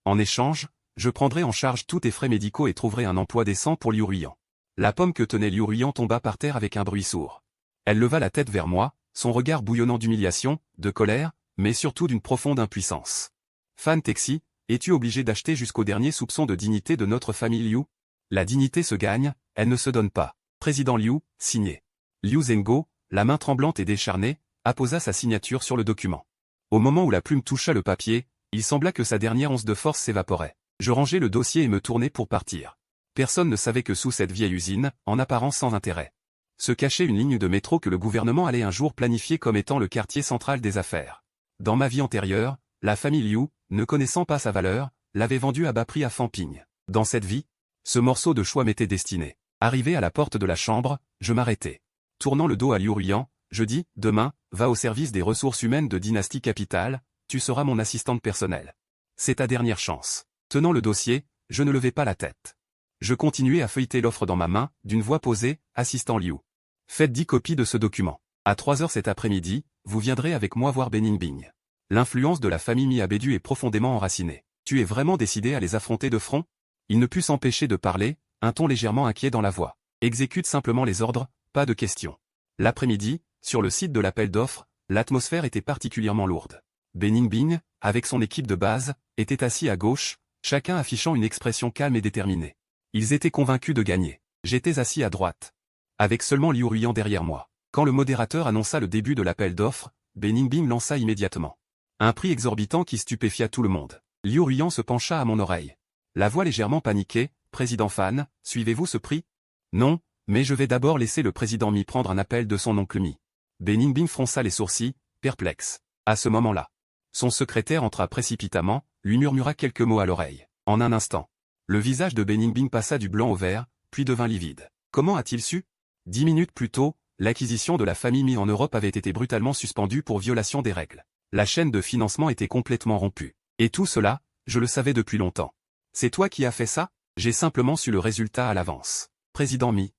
Speaker 1: En échange, je prendrai en charge tous tes frais médicaux et trouverai un emploi décent pour Liu Ruyan. » La pomme que tenait Liu Ruyan tomba par terre avec un bruit sourd. Elle leva la tête vers moi, son regard bouillonnant d'humiliation, de colère, mais surtout d'une profonde impuissance. « Fan Texi, es-tu obligé d'acheter jusqu'au dernier soupçon de dignité de notre famille Liu? La dignité se gagne, elle ne se donne pas. Président Liu, signé. » Liu Zhengo, la main tremblante et décharnée, apposa sa signature sur le document. Au moment où la plume toucha le papier, il sembla que sa dernière once de force s'évaporait. Je rangeai le dossier et me tournai pour partir. Personne ne savait que sous cette vieille usine, en apparence sans intérêt, se cachait une ligne de métro que le gouvernement allait un jour planifier comme étant le quartier central des affaires. Dans ma vie antérieure, la famille Liu, ne connaissant pas sa valeur, l'avait vendue à bas prix à Fanping. Dans cette vie, ce morceau de choix m'était destiné. Arrivé à la porte de la chambre, je m'arrêtai. Tournant le dos à Liu Ruyan, je dis, « Demain, va au service des ressources humaines de Dynastie Capitale, tu seras mon assistante personnelle. C'est ta dernière chance. » Tenant le dossier, je ne levai pas la tête. Je continuai à feuilleter l'offre dans ma main, d'une voix posée, « Assistant Liu. Faites 10 copies de ce document. À 3 heures cet après-midi, vous viendrez avec moi voir Beningbing. L'influence de la famille Mi Abedu est profondément enracinée. Tu es vraiment décidé à les affronter de front? » Il ne put s'empêcher de parler, un ton légèrement inquiet dans la voix. « Exécute simplement les ordres, pas de questions. » L'après-midi, sur le site de l'appel d'offres, l'atmosphère était particulièrement lourde. Beningbing, avec son équipe de base, était assis à gauche, chacun affichant une expression calme et déterminée. Ils étaient convaincus de gagner. J'étais assis à droite, avec seulement Liu Ruyan derrière moi. Quand le modérateur annonça le début de l'appel d'offres, Beningbing lança immédiatement un prix exorbitant qui stupéfia tout le monde. Liu Ruyan se pencha à mon oreille. La voix légèrement paniquée, « Président Fan, suivez-vous ce prix? » « Non, mais je vais d'abord laisser le président Mi prendre un appel de son oncle Mi. » Beningbing fronça les sourcils, perplexe. À ce moment-là, son secrétaire entra précipitamment, lui murmura quelques mots à l'oreille. En un instant, le visage de Beningbing passa du blanc au vert, puis devint livide. Comment a-t-il su? 10 minutes plus tôt, l'acquisition de la famille Mi en Europe avait été brutalement suspendue pour violation des règles. La chaîne de financement était complètement rompue. Et tout cela, je le savais depuis longtemps. C'est toi qui as fait ça? J'ai simplement su le résultat à l'avance. Président Mi.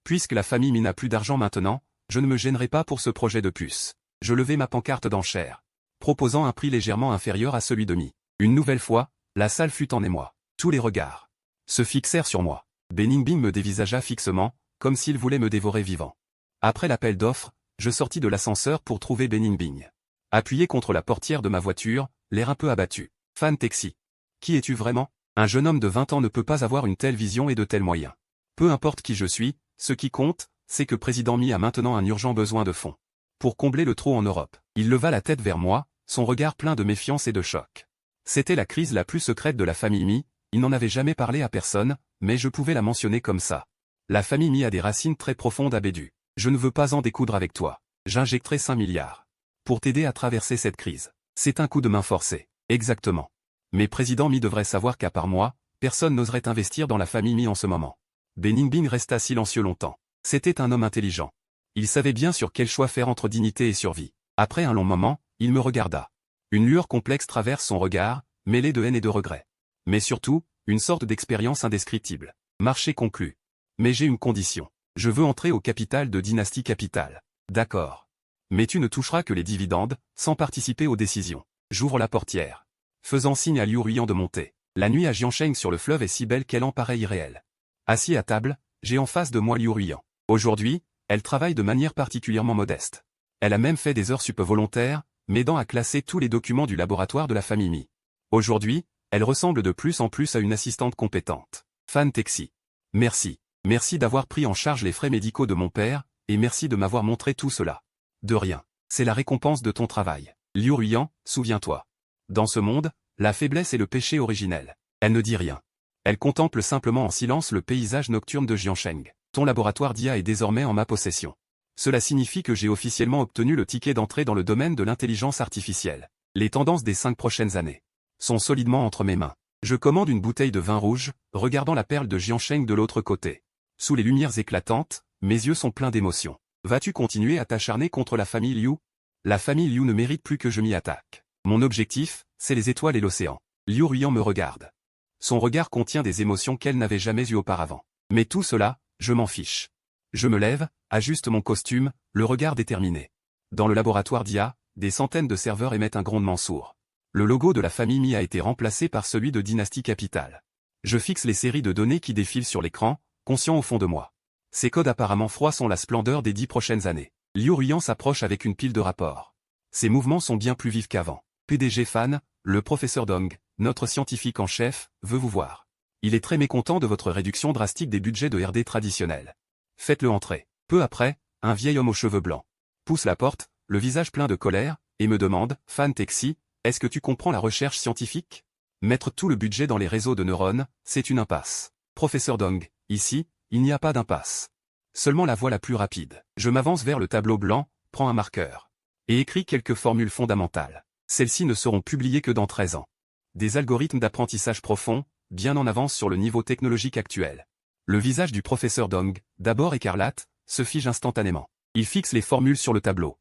Speaker 1: Puisque la famille Mi n'a plus d'argent maintenant, je ne me gênerai pas pour ce projet de puce. Je levai ma pancarte d'enchère, proposant un prix légèrement inférieur à celui de Mi. Une nouvelle fois, la salle fut en émoi. Tous les regards se fixèrent sur moi. Beningbing me dévisagea fixement, comme s'il voulait me dévorer vivant. Après l'appel d'offres, je sortis de l'ascenseur pour trouver Beningbing. Appuyé contre la portière de ma voiture, l'air un peu abattu. Fan Texi. Qui es-tu vraiment? Un jeune homme de 20 ans ne peut pas avoir une telle vision et de tels moyens. Peu importe qui je suis, ce qui compte, c'est que président Mi a maintenant un urgent besoin de fonds. Pour combler le trou en Europe. Il leva la tête vers moi, son regard plein de méfiance et de choc. C'était la crise la plus secrète de la famille Mi, il n'en avait jamais parlé à personne, mais je pouvais la mentionner comme ça. La famille Mi a des racines très profondes à Bédu. Je ne veux pas en découdre avec toi. J'injecterai 5 milliards. Pour t'aider à traverser cette crise. C'est un coup de main forcé. Exactement. Mais président Mi devrait savoir qu'à part moi, personne n'oserait investir dans la famille Mi en ce moment. Beningbing resta silencieux longtemps. C'était un homme intelligent. Il savait bien sur quel choix faire entre dignité et survie. Après un long moment, il me regarda. Une lueur complexe traverse son regard, mêlée de haine et de regret. Mais surtout, une sorte d'expérience indescriptible. Marché conclu. Mais j'ai une condition. Je veux entrer au capital de Dynasty Capital. D'accord. Mais tu ne toucheras que les dividendes, sans participer aux décisions. J'ouvre la portière. Faisant signe à Liu Ruyan de monter. La nuit à Jiansheng sur le fleuve est si belle qu'elle en paraît irréelle. Assis à table, j'ai en face de moi Liu Ruyan. Aujourd'hui, elle travaille de manière particulièrement modeste. Elle a même fait des heures sup volontaires, m'aidant à classer tous les documents du laboratoire de la famille Mi. Aujourd'hui, elle ressemble de plus en plus à une assistante compétente. Fan Texi. Merci. Merci d'avoir pris en charge les frais médicaux de mon père, et merci de m'avoir montré tout cela. De rien. C'est la récompense de ton travail. Liu Ruyan, souviens-toi. Dans ce monde, la faiblesse est le péché originel. Elle ne dit rien. Elle contemple simplement en silence le paysage nocturne de Jiansheng. Ton laboratoire d'IA est désormais en ma possession. Cela signifie que j'ai officiellement obtenu le ticket d'entrée dans le domaine de l'intelligence artificielle. Les tendances des 5 prochaines années sont solidement entre mes mains. Je commande une bouteille de vin rouge, regardant la perle de Jiansheng de l'autre côté. Sous les lumières éclatantes, mes yeux sont pleins d'émotion. Vas-tu continuer à t'acharner contre la famille Liu? La famille Liu ne mérite plus que je m'y attaque. Mon objectif, c'est les étoiles et l'océan. Liu Ruyan me regarde. Son regard contient des émotions qu'elle n'avait jamais eues auparavant. Mais tout cela, je m'en fiche. Je me lève, ajuste mon costume, le regard déterminé. Dans le laboratoire d'IA, des centaines de serveurs émettent un grondement sourd. Le logo de la famille Mi a été remplacé par celui de Dynasty Capital. Je fixe les séries de données qui défilent sur l'écran, conscient au fond de moi. Ces codes apparemment froids sont la splendeur des 10 prochaines années. Liu Ruyan s'approche avec une pile de rapports. Ses mouvements sont bien plus vifs qu'avant. PDG Fan, le professeur Dong, notre scientifique en chef, veut vous voir. Il est très mécontent de votre réduction drastique des budgets de R&D traditionnels. Faites-le entrer. Peu après, un vieil homme aux cheveux blancs pousse la porte, le visage plein de colère, et me demande, Fan Texi, est-ce que tu comprends la recherche scientifique? Mettre tout le budget dans les réseaux de neurones, c'est une impasse. Professeur Dong, ici, il n'y a pas d'impasse. Seulement la voie la plus rapide. Je m'avance vers le tableau blanc, prends un marqueur. Et écris quelques formules fondamentales. Celles-ci ne seront publiées que dans 13 ans. Des algorithmes d'apprentissage profond, bien en avance sur le niveau technologique actuel. Le visage du professeur Dong, d'abord écarlate, se fige instantanément. Il fixe les formules sur le tableau.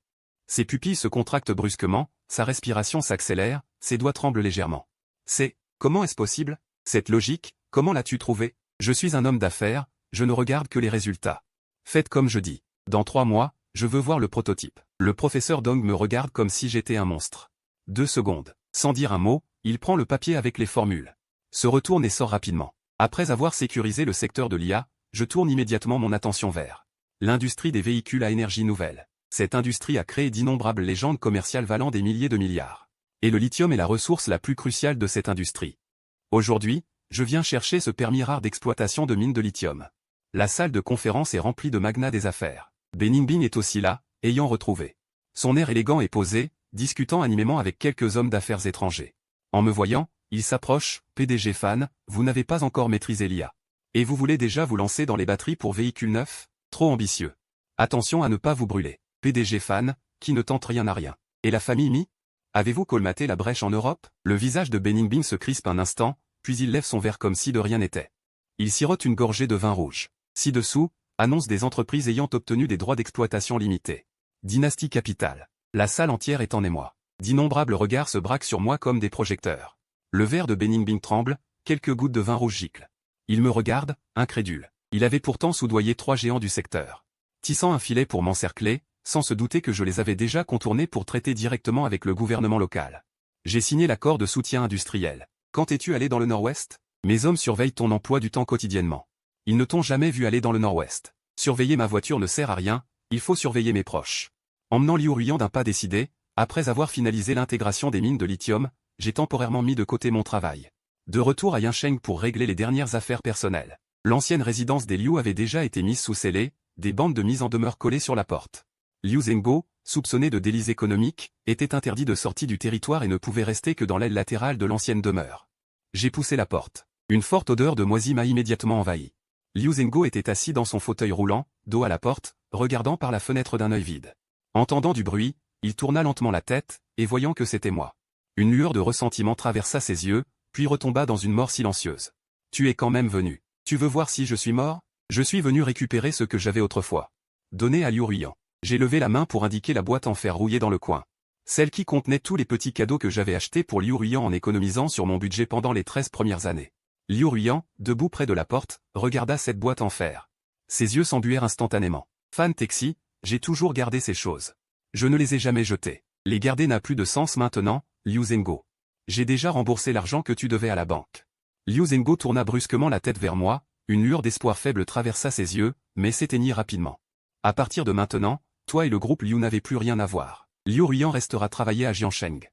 Speaker 1: Ses pupilles se contractent brusquement, sa respiration s'accélère, ses doigts tremblent légèrement. Comment est-ce possible? Cette logique, comment l'as-tu trouvée? Je suis un homme d'affaires, je ne regarde que les résultats. Faites comme je dis. Dans 3 mois, je veux voir le prototype. Le professeur Dong me regarde comme si j'étais un monstre. 2 secondes. Sans dire un mot, il prend le papier avec les formules. Se retourne et sort rapidement. Après avoir sécurisé le secteur de l'IA, je tourne immédiatement mon attention vers l'industrie des véhicules à énergie nouvelle. Cette industrie a créé d'innombrables légendes commerciales valant des milliers de milliards. Et le lithium est la ressource la plus cruciale de cette industrie. Aujourd'hui, je viens chercher ce permis rare d'exploitation de mines de lithium. La salle de conférence est remplie de magnats des affaires. Beningbing est aussi là, ayant retrouvé son air élégant et posé, discutant animément avec quelques hommes d'affaires étrangers. En me voyant, il s'approche, PDG Fan, vous n'avez pas encore maîtrisé l'IA. Et vous voulez déjà vous lancer dans les batteries pour véhicules neufs? Trop ambitieux. Attention à ne pas vous brûler. PDG Fan, qui ne tente rien à rien. Et la famille Mi? Avez-vous colmaté la brèche en Europe? Le visage de Beningbing se crispe un instant, puis il lève son verre comme si de rien n'était. Il sirote une gorgée de vin rouge. Ci-dessous, annonce des entreprises ayant obtenu des droits d'exploitation limités. Dynasty Capital. La salle entière est en émoi. D'innombrables regards se braquent sur moi comme des projecteurs. Le verre de Beningbing tremble, quelques gouttes de vin rouge giclent. Il me regarde, incrédule. Il avait pourtant soudoyé 3 géants du secteur. Tissant un filet pour m'encercler, sans se douter que je les avais déjà contournés pour traiter directement avec le gouvernement local. J'ai signé l'accord de soutien industriel. Quand es-tu allé dans le Nord-Ouest? Mes hommes surveillent ton emploi du temps quotidiennement. Ils ne t'ont jamais vu aller dans le Nord-Ouest. Surveiller ma voiture ne sert à rien, il faut surveiller mes proches. Emmenant Liu Ruyan d'un pas décidé, après avoir finalisé l'intégration des mines de lithium, j'ai temporairement mis de côté mon travail. De retour à Yincheng pour régler les dernières affaires personnelles. L'ancienne résidence des Liu avait déjà été mise sous scellé, des bandes de mise en demeure collées sur la porte. Liu Zhengbo, soupçonné de délits économiques, était interdit de sortie du territoire et ne pouvait rester que dans l'aile latérale de l'ancienne demeure. J'ai poussé la porte. Une forte odeur de moisi m'a immédiatement envahi. Liu Zhengbo était assis dans son fauteuil roulant, dos à la porte, regardant par la fenêtre d'un œil vide. Entendant du bruit, il tourna lentement la tête, et voyant que c'était moi. Une lueur de ressentiment traversa ses yeux, puis retomba dans une mort silencieuse. Tu es quand même venu. Tu veux voir si je suis mort? Je suis venu récupérer ce que j'avais autrefois. Donné à Liu Ruyan. J'ai levé la main pour indiquer la boîte en fer rouillé dans le coin. Celle qui contenait tous les petits cadeaux que j'avais achetés pour Liu Ruyan en économisant sur mon budget pendant les 13 premières années. Liu Ruyan, debout près de la porte, regarda cette boîte en fer. Ses yeux s'embuèrent instantanément. Fan Texi, j'ai toujours gardé ces choses. Je ne les ai jamais jetées. Les garder n'a plus de sens maintenant, Liu Zhengbo. J'ai déjà remboursé l'argent que tu devais à la banque. Liu Zhengbo tourna brusquement la tête vers moi, une lueur d'espoir faible traversa ses yeux, mais s'éteignit rapidement. À partir de maintenant, toi et le groupe Liu n'avez plus rien à voir. Liu Ruyan restera travailler à Jiancheng.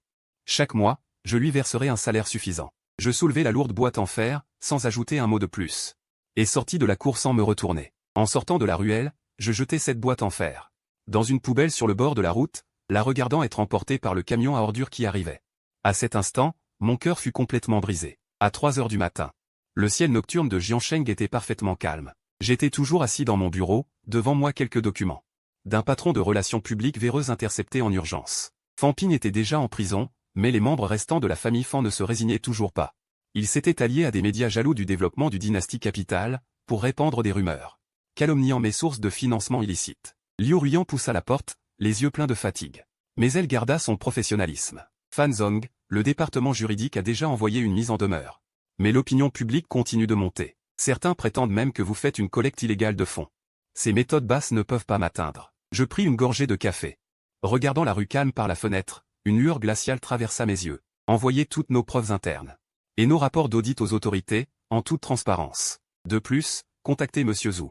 Speaker 1: Chaque mois, je lui verserai un salaire suffisant. Je soulevai la lourde boîte en fer, sans ajouter un mot de plus. Et sortis de la cour sans me retourner. En sortant de la ruelle, je jetai cette boîte en fer dans une poubelle sur le bord de la route, la regardant être emportée par le camion à ordures qui arrivait. À cet instant, mon cœur fut complètement brisé. À 3 heures du matin. Le ciel nocturne de Jiancheng était parfaitement calme. J'étais toujours assis dans mon bureau, devant moi quelques documents. D'un patron de relations publiques véreux intercepté en urgence. Fan Ping était déjà en prison, mais les membres restants de la famille Fan ne se résignaient toujours pas. Ils s'étaient alliés à des médias jaloux du développement du dynastie Capital, pour répandre des rumeurs, calomniant mes sources de financement illicite. Liu Ruyan poussa la porte, les yeux pleins de fatigue. Mais elle garda son professionnalisme. Fan Zong, le département juridique a déjà envoyé une mise en demeure. Mais l'opinion publique continue de monter. Certains prétendent même que vous faites une collecte illégale de fonds. Ces méthodes basses ne peuvent pas m'atteindre. Je pris une gorgée de café. Regardant la rue calme par la fenêtre, une lueur glaciale traversa mes yeux. Envoyer toutes nos preuves internes. Et nos rapports d'audit aux autorités, en toute transparence. De plus, contactez Monsieur Zhu.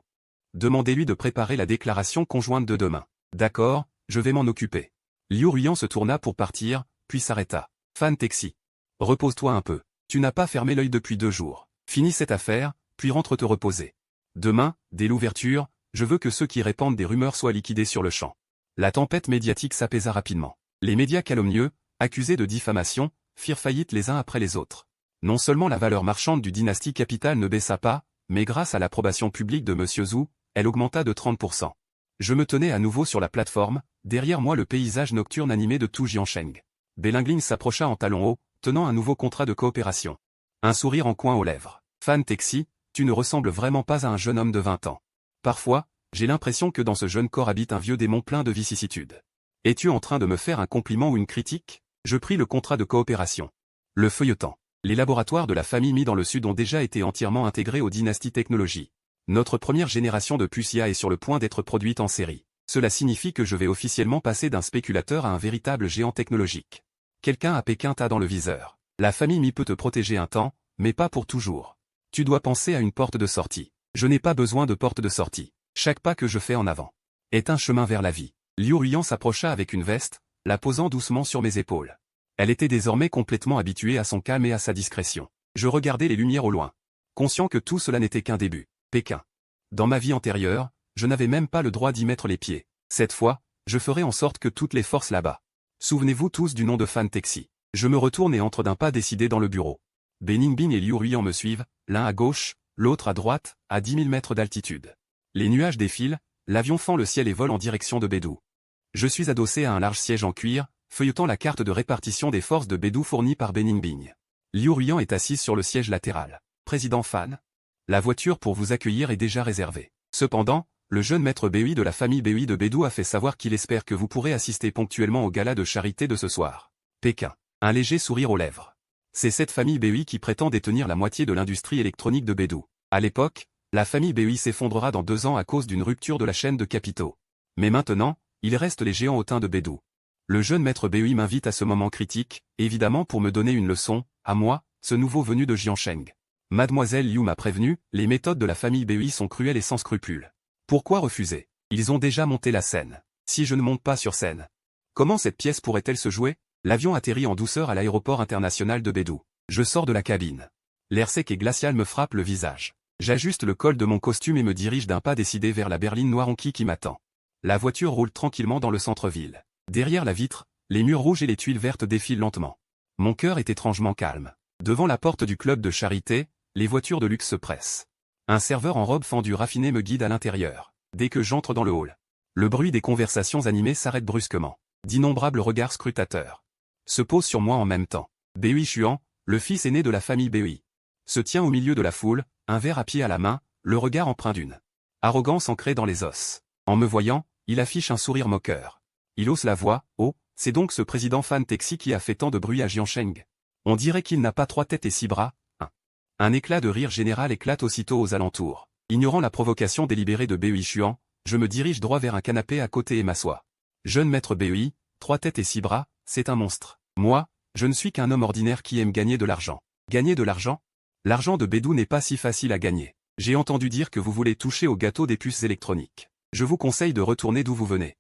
Speaker 1: Demandez-lui de préparer la déclaration conjointe de demain. D'accord, je vais m'en occuper. Liu Ruyan se tourna pour partir, puis s'arrêta. Fan Texi. Repose-toi un peu. Tu n'as pas fermé l'œil depuis 2 jours. Finis cette affaire, puis rentre te reposer. Demain, dès l'ouverture, je veux que ceux qui répandent des rumeurs soient liquidés sur le champ. La tempête médiatique s'apaisa rapidement. Les médias calomnieux, accusés de diffamation, firent faillite les uns après les autres. Non seulement la valeur marchande du dynastie Capital ne baissa pas, mais grâce à l'approbation publique de Monsieur Zhu, elle augmenta de 30%. Je me tenais à nouveau sur la plateforme, derrière moi le paysage nocturne animé de tout Jiancheng. Belingling s'approcha en talons hauts, tenant un nouveau contrat de coopération. Un sourire en coin aux lèvres. Fan Texi, tu ne ressembles vraiment pas à un jeune homme de 20 ans. Parfois, j'ai l'impression que dans ce jeune corps habite un vieux démon plein de vicissitudes. Es-tu en train de me faire un compliment ou une critique? Je pris le contrat de coopération. Le feuilletant. Les laboratoires de la famille mis dans le sud ont déjà été entièrement intégrés aux dynasties technologies. Notre première génération de puces IA est sur le point d'être produite en série. Cela signifie que je vais officiellement passer d'un spéculateur à un véritable géant technologique. Quelqu'un à Pékin t'a dans le viseur. La famille Mi peut te protéger un temps, mais pas pour toujours. Tu dois penser à une porte de sortie. Je n'ai pas besoin de porte de sortie. Chaque pas que je fais en avant est un chemin vers la vie. Liu Ruyan s'approcha avec une veste, la posant doucement sur mes épaules. Elle était désormais complètement habituée à son calme et à sa discrétion. Je regardais les lumières au loin, conscient que tout cela n'était qu'un début. Pékin. Dans ma vie antérieure, je n'avais même pas le droit d'y mettre les pieds. Cette fois, je ferai en sorte que toutes les forces là-bas. Souvenez-vous tous du nom de Fan Texi. Je me retourne et entre d'un pas décidé dans le bureau. Beningbing et Liu Ruyan me suivent, l'un à gauche, l'autre à droite, à 10 000 mètres d'altitude. Les nuages défilent, l'avion fend le ciel et vole en direction de Beidou. Je suis adossé à un large siège en cuir, feuilletant la carte de répartition des forces de Beidou fournie par Beningbing. Liu Ruyan est assise sur le siège latéral. Président Fan. La voiture pour vous accueillir est déjà réservée. Cependant, le jeune maître Bui de la famille Bui de Beidou a fait savoir qu'il espère que vous pourrez assister ponctuellement au gala de charité de ce soir. Pékin. Un léger sourire aux lèvres. C'est cette famille Bui qui prétend détenir la moitié de l'industrie électronique de Beidou. À l'époque, la famille Bui s'effondrera dans 2 ans à cause d'une rupture de la chaîne de capitaux. Mais maintenant, il reste les géants hautains de Beidou. Le jeune maître Bui m'invite à ce moment critique, évidemment pour me donner une leçon, à moi, ce nouveau venu de Jiancheng. Mademoiselle Liu m'a prévenu, les méthodes de la famille Bui sont cruelles et sans scrupules. Pourquoi refuser? Ils ont déjà monté la scène. Si je ne monte pas sur scène, comment cette pièce pourrait-elle se jouer? L'avion atterrit en douceur à l'aéroport international de Bédou. Je sors de la cabine. L'air sec et glacial me frappe le visage. J'ajuste le col de mon costume et me dirige d'un pas décidé vers la berline noire qui m'attend. La voiture roule tranquillement dans le centre-ville. Derrière la vitre, les murs rouges et les tuiles vertes défilent lentement. Mon cœur est étrangement calme. Devant la porte du club de charité, les voitures de luxe se pressent. Un serveur en robe fendue raffinée me guide à l'intérieur. Dès que j'entre dans le hall, le bruit des conversations animées s'arrête brusquement. D'innombrables regards scrutateurs se posent sur moi en même temps. Beui Xuan, le fils aîné de la famille Beui, se tient au milieu de la foule, un verre à pied à la main, le regard empreint d'une arrogance ancrée dans les os. En me voyant, il affiche un sourire moqueur. Il hausse la voix. Oh, c'est donc ce président Fan Texi qui a fait tant de bruit à Jiansheng. On dirait qu'il n'a pas 3 têtes et 6 bras. Un éclat de rire général éclate aussitôt aux alentours. Ignorant la provocation délibérée de Beui Xuan, je me dirige droit vers un canapé à côté et m'assois. Jeune maître Beui, 3 têtes et 6 bras, c'est un monstre. Moi, je ne suis qu'un homme ordinaire qui aime gagner de l'argent. Gagner de l'argent? L'argent de Bédou n'est pas si facile à gagner. J'ai entendu dire que vous voulez toucher au gâteau des puces électroniques. Je vous conseille de retourner d'où vous venez.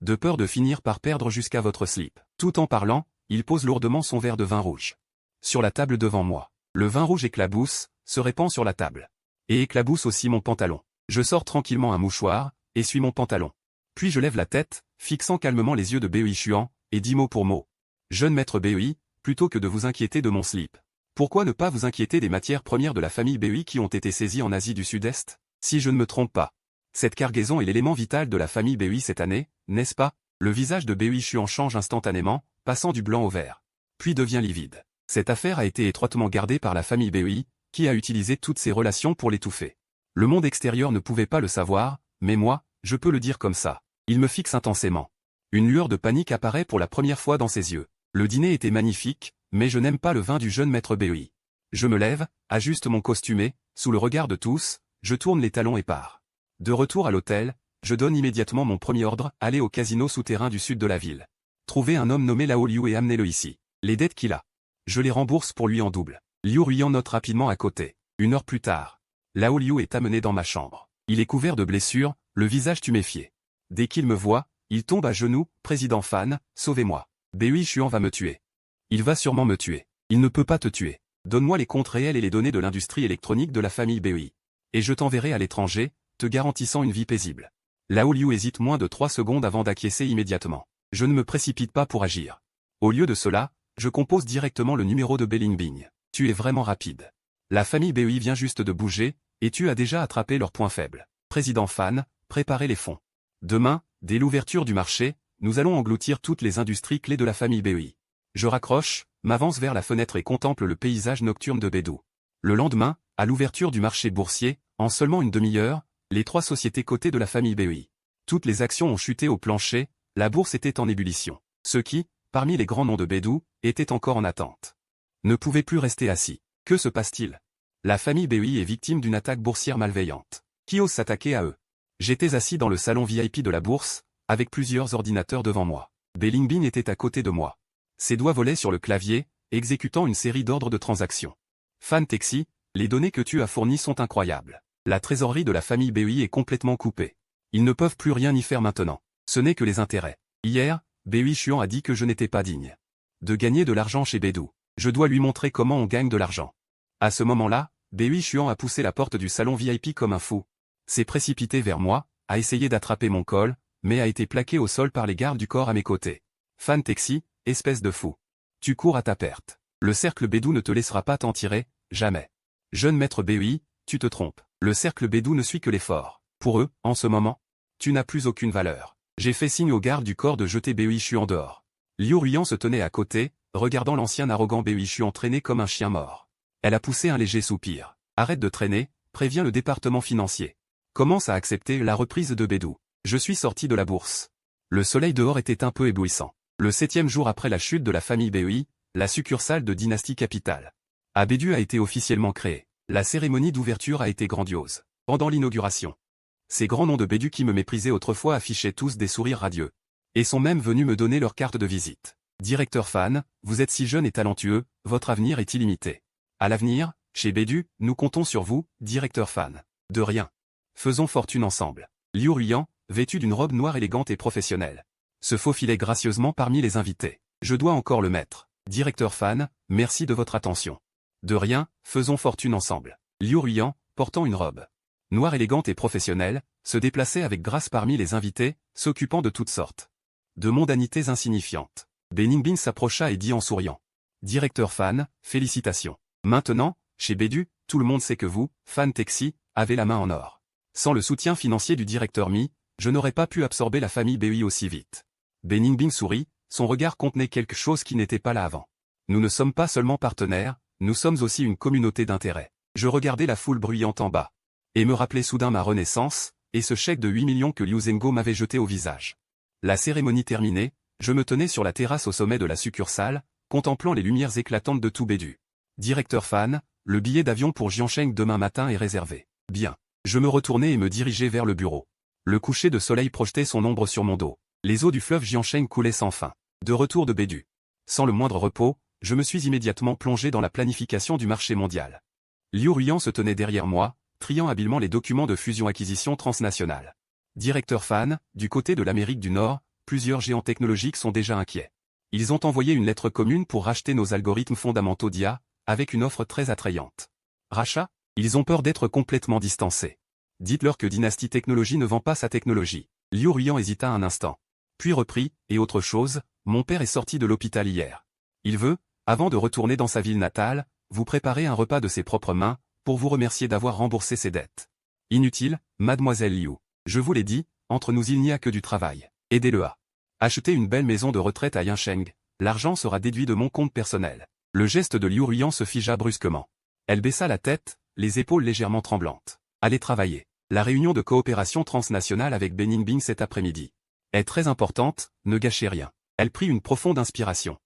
Speaker 1: De peur de finir par perdre jusqu'à votre slip. Tout en parlant, il pose lourdement son verre de vin rouge sur la table devant moi. Le vin rouge éclabousse, se répand sur la table. Et éclabousse aussi mon pantalon. Je sors tranquillement un mouchoir, essuie mon pantalon. Puis je lève la tête, fixant calmement les yeux de Beui Xuan, et dis mot pour mot. Jeune maître Beui, plutôt que de vous inquiéter de mon slip, pourquoi ne pas vous inquiéter des matières premières de la famille Beui qui ont été saisies en Asie du Sud-Est? Si je ne me trompe pas, cette cargaison est l'élément vital de la famille Beui cette année, n'est-ce pas? Le visage de Beui Xuan change instantanément, passant du blanc au vert. Puis devient livide. Cette affaire a été étroitement gardée par la famille Beui, qui a utilisé toutes ses relations pour l'étouffer. Le monde extérieur ne pouvait pas le savoir, mais moi, je peux le dire comme ça. Il me fixe intensément. Une lueur de panique apparaît pour la première fois dans ses yeux. Le dîner était magnifique, mais je n'aime pas le vin du jeune maître Beui. Je me lève, ajuste mon costume et, sous le regard de tous, je tourne les talons et pars. De retour à l'hôtel, je donne immédiatement mon premier ordre, aller au casino souterrain du sud de la ville. Trouver un homme nommé Lao Liu et amenez-le ici. Les dettes qu'il a, je les rembourse pour lui en double. Liu Ruyan note rapidement à côté. 1 heure plus tard, Lao Liu est amené dans ma chambre. Il est couvert de blessures, le visage tuméfié. Dès qu'il me voit, il tombe à genoux. Président Fan, sauvez-moi. Beui Xuan va me tuer. Il va sûrement me tuer. Il ne peut pas te tuer. Donne-moi les comptes réels et les données de l'industrie électronique de la famille Beui. Et je t'enverrai à l'étranger, te garantissant une vie paisible. Lao Liu hésite moins de 3 secondes avant d'acquiescer immédiatement. Je ne me précipite pas pour agir. Au lieu de cela, je compose directement le numéro de Belingbing. Tu es vraiment rapide. La famille Beui vient juste de bouger, et tu as déjà attrapé leurs points faibles. Président Fan, préparez les fonds. Demain, dès l'ouverture du marché, nous allons engloutir toutes les industries clés de la famille Beui. Je raccroche, m'avance vers la fenêtre et contemple le paysage nocturne de Bédou. Le lendemain, à l'ouverture du marché boursier, en seulement une demi-heure, les 3 sociétés cotées de la famille Beui. Toutes les actions ont chuté au plancher, la bourse était en ébullition. Ceux qui, parmi les grands noms de Bédou, étaient encore en attente, ne pouvaient plus rester assis. Que se passe-t-il? La famille Beui est victime d'une attaque boursière malveillante. Qui ose s'attaquer à eux? J'étais assis dans le salon VIP de la bourse, avec plusieurs ordinateurs devant moi. Belingbing était à côté de moi. Ses doigts volaient sur le clavier, exécutant une série d'ordres de transactions. Fan Texi, les données que tu as fournies sont incroyables. La trésorerie de la famille Beui est complètement coupée. Ils ne peuvent plus rien y faire maintenant. Ce n'est que les intérêts. Hier, Beui Xuan a dit que je n'étais pas digne de gagner de l'argent chez Bédou. Je dois lui montrer comment on gagne de l'argent. À ce moment-là, Beui Xuan a poussé la porte du salon VIP comme un fou. S'est précipité vers moi, a essayé d'attraper mon col, mais a été plaqué au sol par les gardes du corps à mes côtés. Fan Texi, espèce de fou. Tu cours à ta perte. Le cercle Bédou ne te laissera pas t'en tirer, jamais. Jeune maître Beui, tu te trompes. Le cercle Bédou ne suit que les forts. Pour eux, en ce moment, tu n'as plus aucune valeur. J'ai fait signe aux gardes du corps de jeter Beui Xuan dehors. Liu Ruyan se tenait à côté, regardant l'ancien arrogant Beui Xuan traîner comme un chien mort. Elle a poussé un léger soupir. Arrête de traîner, prévient le département financier. Commence à accepter la reprise de Bédou. Je suis sorti de la bourse. Le soleil dehors était un peu éblouissant. Le 7e jour après la chute de la famille Beui, la succursale de Dynasty Capital à Bédou a été officiellement créée. La cérémonie d'ouverture a été grandiose. Pendant l'inauguration, ces grands noms de Bédou qui me méprisaient autrefois affichaient tous des sourires radieux. Et sont même venus me donner leur carte de visite. Directeur Fan, vous êtes si jeune et talentueux, votre avenir est illimité. À l'avenir, chez Bédou, nous comptons sur vous, directeur Fan. De rien. Faisons fortune ensemble. Liu Ruyan, vêtu d'une robe noire élégante et professionnelle, se faufilait gracieusement parmi les invités. Je dois encore le mettre. Directeur Fan, merci de votre attention. De rien, faisons fortune ensemble. Liu Ruiyan, portant une robe noire élégante et professionnelle, se déplaçait avec grâce parmi les invités, s'occupant de toutes sortes de mondanités insignifiantes. Beningbing s'approcha et dit en souriant. Directeur Fan, félicitations. Maintenant, chez Bedu, tout le monde sait que vous, Fan Taxi, avez la main en or. Sans le soutien financier du directeur Mi, je n'aurais pas pu absorber la famille Bui aussi vite. Beningbing sourit, son regard contenait quelque chose qui n'était pas là avant. Nous ne sommes pas seulement partenaires, nous sommes aussi une communauté d'intérêt. Je regardais la foule bruyante en bas. Et me rappelais soudain ma renaissance, et ce chèque de 8 millions que Liu Zhengo m'avait jeté au visage. La cérémonie terminée, je me tenais sur la terrasse au sommet de la succursale, contemplant les lumières éclatantes de tout Bedu. Directeur Fan, le billet d'avion pour Jiancheng demain matin est réservé. Bien. Je me retournai et me dirigeai vers le bureau. Le coucher de soleil projetait son ombre sur mon dos. Les eaux du fleuve Jiancheng coulaient sans fin. De retour de Bedu. Sans le moindre repos, je me suis immédiatement plongé dans la planification du marché mondial. Liu Ruiyan se tenait derrière moi, triant habilement les documents de fusion-acquisition transnationale. Directeur Fan, du côté de l'Amérique du Nord, plusieurs géants technologiques sont déjà inquiets. Ils ont envoyé une lettre commune pour racheter nos algorithmes fondamentaux d'IA, avec une offre très attrayante. Rachat? Ils ont peur d'être complètement distancés. Dites-leur que Dynasty Technologies ne vend pas sa technologie. Liu Ruiyan hésita un instant. Puis reprit, et autre chose, mon père est sorti de l'hôpital hier. Il veut, avant de retourner dans sa ville natale, vous préparer un repas de ses propres mains, pour vous remercier d'avoir remboursé ses dettes. Inutile, mademoiselle Liu. Je vous l'ai dit, entre nous il n'y a que du travail. Aidez-le à acheter une belle maison de retraite à Yancheng. L'argent sera déduit de mon compte personnel. Le geste de Liu Ruiyan se figea brusquement. Elle baissa la tête, les épaules légèrement tremblantes. Allez travailler. La réunion de coopération transnationale avec Beningbing cet après-midi est très importante, ne gâchez rien. Elle prit une profonde inspiration.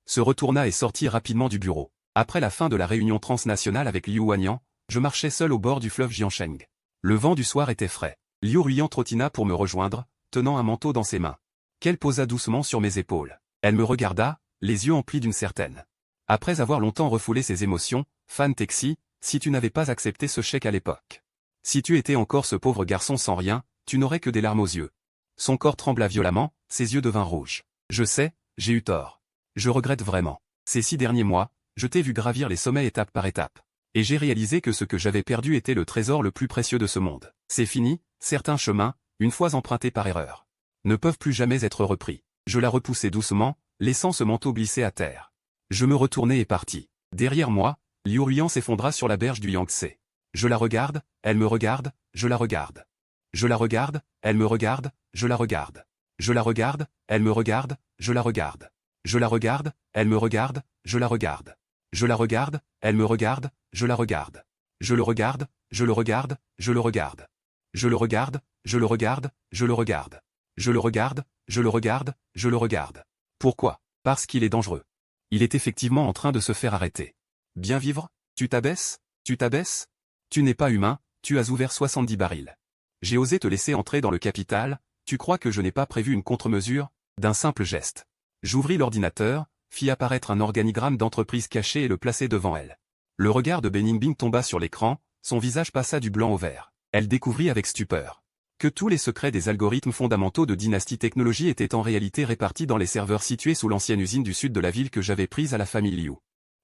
Speaker 1: Se retourna et sortit rapidement du bureau. Après la fin de la réunion transnationale avec Liu Wanyan, je marchais seul au bord du fleuve Jiancheng. Le vent du soir était frais. Liu Ruiyan trottina pour me rejoindre, tenant un manteau dans ses mains. Qu'elle posa doucement sur mes épaules. Elle me regarda, les yeux emplis d'une certaine. Après avoir longtemps refoulé ses émotions, Fan Taxi, si tu n'avais pas accepté ce chèque à l'époque. Si tu étais encore ce pauvre garçon sans rien, tu n'aurais que des larmes aux yeux. Son corps trembla violemment, ses yeux devinrent rouges. Je sais, j'ai eu tort. Je regrette vraiment. Ces 6 derniers mois, je t'ai vu gravir les sommets étape par étape. Et j'ai réalisé que ce que j'avais perdu était le trésor le plus précieux de ce monde. C'est fini, certains chemins, une fois empruntés par erreur, ne peuvent plus jamais être repris. Je la repoussai doucement, laissant ce manteau glisser à terre. Je me retournai et partis. Derrière moi, Liu Ruiyan s'effondra sur la berge du Yangtze. Je la regarde, elle me regarde, je la regarde. Je la regarde, elle me regarde, je la regarde. Je la regarde, elle me regarde, je la regarde. Je la regarde, elle me regarde, je la regarde. Je la regarde, elle me regarde, je la regarde. Je le regarde, je le regarde, je le regarde. Je le regarde, je le regarde, je le regarde. Je le regarde, je le regarde, je le regarde. Pourquoi? Parce qu'il est dangereux. Il est effectivement en train de se faire arrêter. Bien vivre? Tu t'abaisses? Tu t'abaisses? Tu n'es pas humain, tu as ouvert 70 barils. J'ai osé te laisser entrer dans le capital, tu crois que je n'ai pas prévu une contre-mesure? D'un simple geste. J'ouvris l'ordinateur, fis apparaître un organigramme d'entreprise caché et le plaçai devant elle. Le regard de Beningbing tomba sur l'écran, son visage passa du blanc au vert. Elle découvrit avec stupeur que tous les secrets des algorithmes fondamentaux de Dynasty Technologies étaient en réalité répartis dans les serveurs situés sous l'ancienne usine du sud de la ville que j'avais prise à la famille Liu.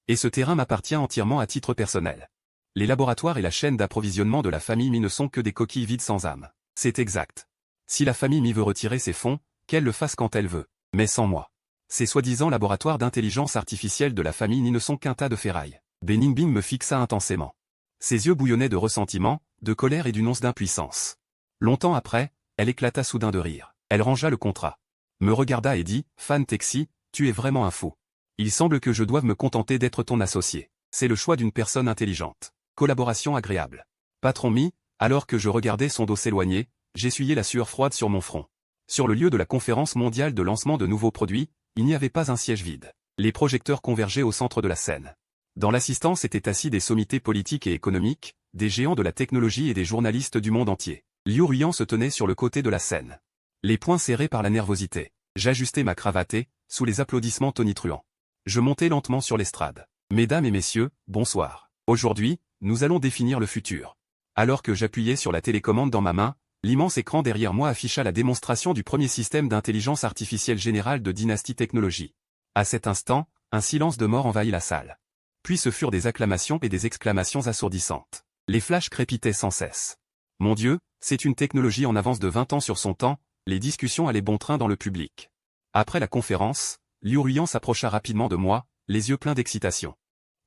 Speaker 1: Et ce terrain m'appartient entièrement à titre personnel. Les laboratoires et la chaîne d'approvisionnement de la famille Mi ne sont que des coquilles vides sans âme. C'est exact. Si la famille Mi veut retirer ses fonds, qu'elle le fasse quand elle veut, mais sans moi. Ces soi-disant laboratoires d'intelligence artificielle de la famille Ni ne sont qu'un tas de ferraille. Beningbing me fixa intensément. Ses yeux bouillonnaient de ressentiment, de colère et d'une once d'impuissance. Longtemps après, elle éclata soudain de rire. Elle rangea le contrat. Me regarda et dit, « Fan Taxi, tu es vraiment un fou. Il semble que je doive me contenter d'être ton associé. C'est le choix d'une personne intelligente. Collaboration agréable. » Patron Mi, alors que je regardais son dos s'éloigner, j'essuyais la sueur froide sur mon front. Sur le lieu de la conférence mondiale de lancement de nouveaux produits, il n'y avait pas un siège vide. Les projecteurs convergeaient au centre de la scène. Dans l'assistance étaient assis des sommités politiques et économiques, des géants de la technologie et des journalistes du monde entier. Liu Ruiyan se tenait sur le côté de la scène. Les poings serrés par la nervosité. J'ajustais ma cravate et, sous les applaudissements tonitruants, je montais lentement sur l'estrade. Mesdames et messieurs, bonsoir. Aujourd'hui, nous allons définir le futur. Alors que j'appuyais sur la télécommande dans ma main, l'immense écran derrière moi afficha la démonstration du premier système d'intelligence artificielle générale de Dynasty Technologies. À cet instant, un silence de mort envahit la salle. Puis ce furent des acclamations et des exclamations assourdissantes. Les flashs crépitaient sans cesse. Mon Dieu, c'est une technologie en avance de 20 ans sur son temps, les discussions allaient bon train dans le public. Après la conférence, Liu Ruiyan s'approcha rapidement de moi, les yeux pleins d'excitation.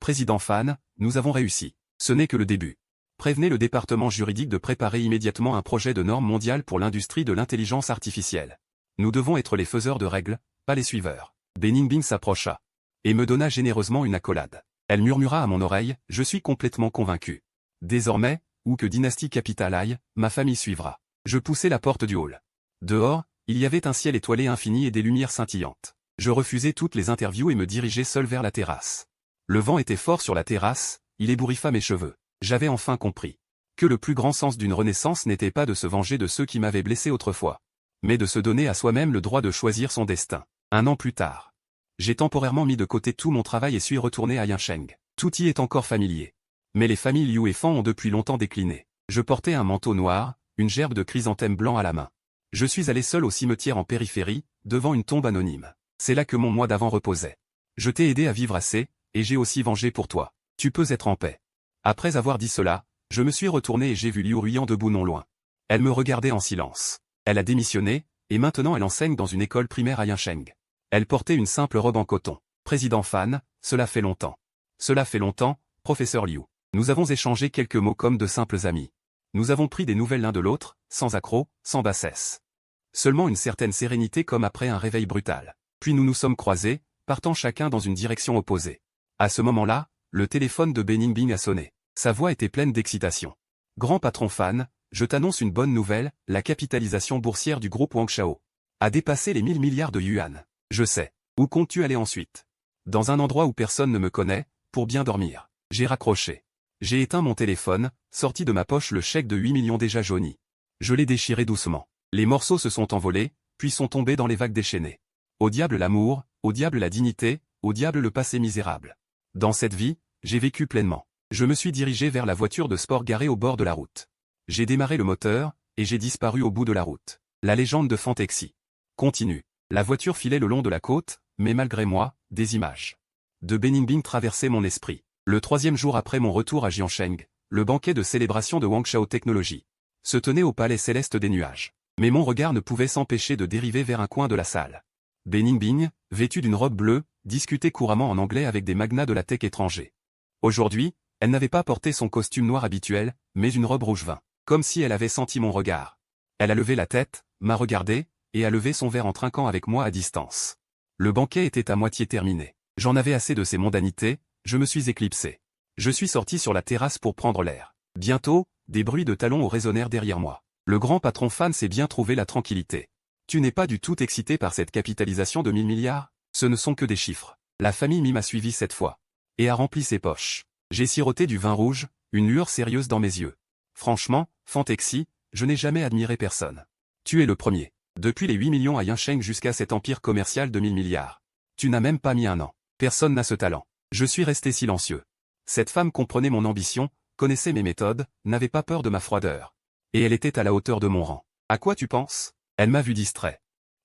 Speaker 1: Président Fan, nous avons réussi. Ce n'est que le début. Prévenez le département juridique de préparer immédiatement un projet de norme mondiale pour l'industrie de l'intelligence artificielle. Nous devons être les faiseurs de règles, pas les suiveurs. Beningbing s'approcha et me donna généreusement une accolade. Elle murmura à mon oreille, je suis complètement convaincu. Désormais, où que Dynasty Capital aille, ma famille suivra. Je poussai la porte du hall. Dehors, il y avait un ciel étoilé infini et des lumières scintillantes. Je refusai toutes les interviews et me dirigeai seul vers la terrasse. Le vent était fort sur la terrasse, il ébouriffa mes cheveux. J'avais enfin compris que le plus grand sens d'une renaissance n'était pas de se venger de ceux qui m'avaient blessé autrefois, mais de se donner à soi-même le droit de choisir son destin. Un an plus tard, j'ai temporairement mis de côté tout mon travail et suis retourné à Yancheng. Tout y est encore familier. Mais les familles Liu et Fan ont depuis longtemps décliné. Je portais un manteau noir, une gerbe de chrysanthème blanc à la main. Je suis allé seul au cimetière en périphérie, devant une tombe anonyme. C'est là que mon moi d'avant reposait. Je t'ai aidé à vivre assez, et j'ai aussi vengé pour toi. Tu peux être en paix. Après avoir dit cela, je me suis retourné et j'ai vu Liu Ruiyan debout non loin. Elle me regardait en silence. Elle a démissionné, et maintenant elle enseigne dans une école primaire à Yancheng. Elle portait une simple robe en coton. Président Fan, cela fait longtemps. Cela fait longtemps, professeur Liu. Nous avons échangé quelques mots comme de simples amis. Nous avons pris des nouvelles l'un de l'autre, sans accroc, sans bassesse. Seulement une certaine sérénité comme après un réveil brutal. Puis nous nous sommes croisés, partant chacun dans une direction opposée. À ce moment-là, le téléphone de Beningbing a sonné. Sa voix était pleine d'excitation. Grand patron Fan, je t'annonce une bonne nouvelle, la capitalisation boursière du groupe Wangshao a dépassé les 1000 milliards de yuan. Je sais. Où comptes-tu aller ensuite? Dans un endroit où personne ne me connaît, pour bien dormir. J'ai raccroché. J'ai éteint mon téléphone, sorti de ma poche le chèque de 8 millions déjà jauni. Je l'ai déchiré doucement. Les morceaux se sont envolés, puis sont tombés dans les vagues déchaînées. Au diable l'amour, au diable la dignité, au diable le passé misérable. Dans cette vie, j'ai vécu pleinement. Je me suis dirigé vers la voiture de sport garée au bord de la route. J'ai démarré le moteur, et j'ai disparu au bout de la route. La légende de Fantexy continue. La voiture filait le long de la côte, mais malgré moi, des images de Beningbing traversaient mon esprit. Le 3e jour après mon retour à Jiancheng, le banquet de célébration de Wangshao Technologies se tenait au palais céleste des nuages. Mais mon regard ne pouvait s'empêcher de dériver vers un coin de la salle. Beningbing, vêtue d'une robe bleue, discutait couramment en anglais avec des magnats de la tech étrangers. Aujourd'hui, elle n'avait pas porté son costume noir habituel, mais une robe rouge vin, comme si elle avait senti mon regard. Elle a levé la tête, m'a regardé, et a levé son verre en trinquant avec moi à distance. Le banquet était à moitié terminé. J'en avais assez de ces mondanités, je me suis éclipsé. Je suis sorti sur la terrasse pour prendre l'air. Bientôt, des bruits de talons résonnèrent derrière moi. Le grand patron Fan s'est bien trouvé la tranquillité. Tu n'es pas du tout excité par cette capitalisation de 1000 milliards? Ce ne sont que des chiffres. La famille Mime a suivi cette fois. Et a rempli ses poches. J'ai siroté du vin rouge, une lueur sérieuse dans mes yeux. Franchement, Fantexy, je n'ai jamais admiré personne. Tu es le premier. Depuis les 8 millions à Yancheng jusqu'à cet empire commercial de 1000 milliards. Tu n'as même pas mis un an. Personne n'a ce talent. Je suis resté silencieux. Cette femme comprenait mon ambition, connaissait mes méthodes, n'avait pas peur de ma froideur. Et elle était à la hauteur de mon rang. À quoi tu penses? Elle m'a vu distrait.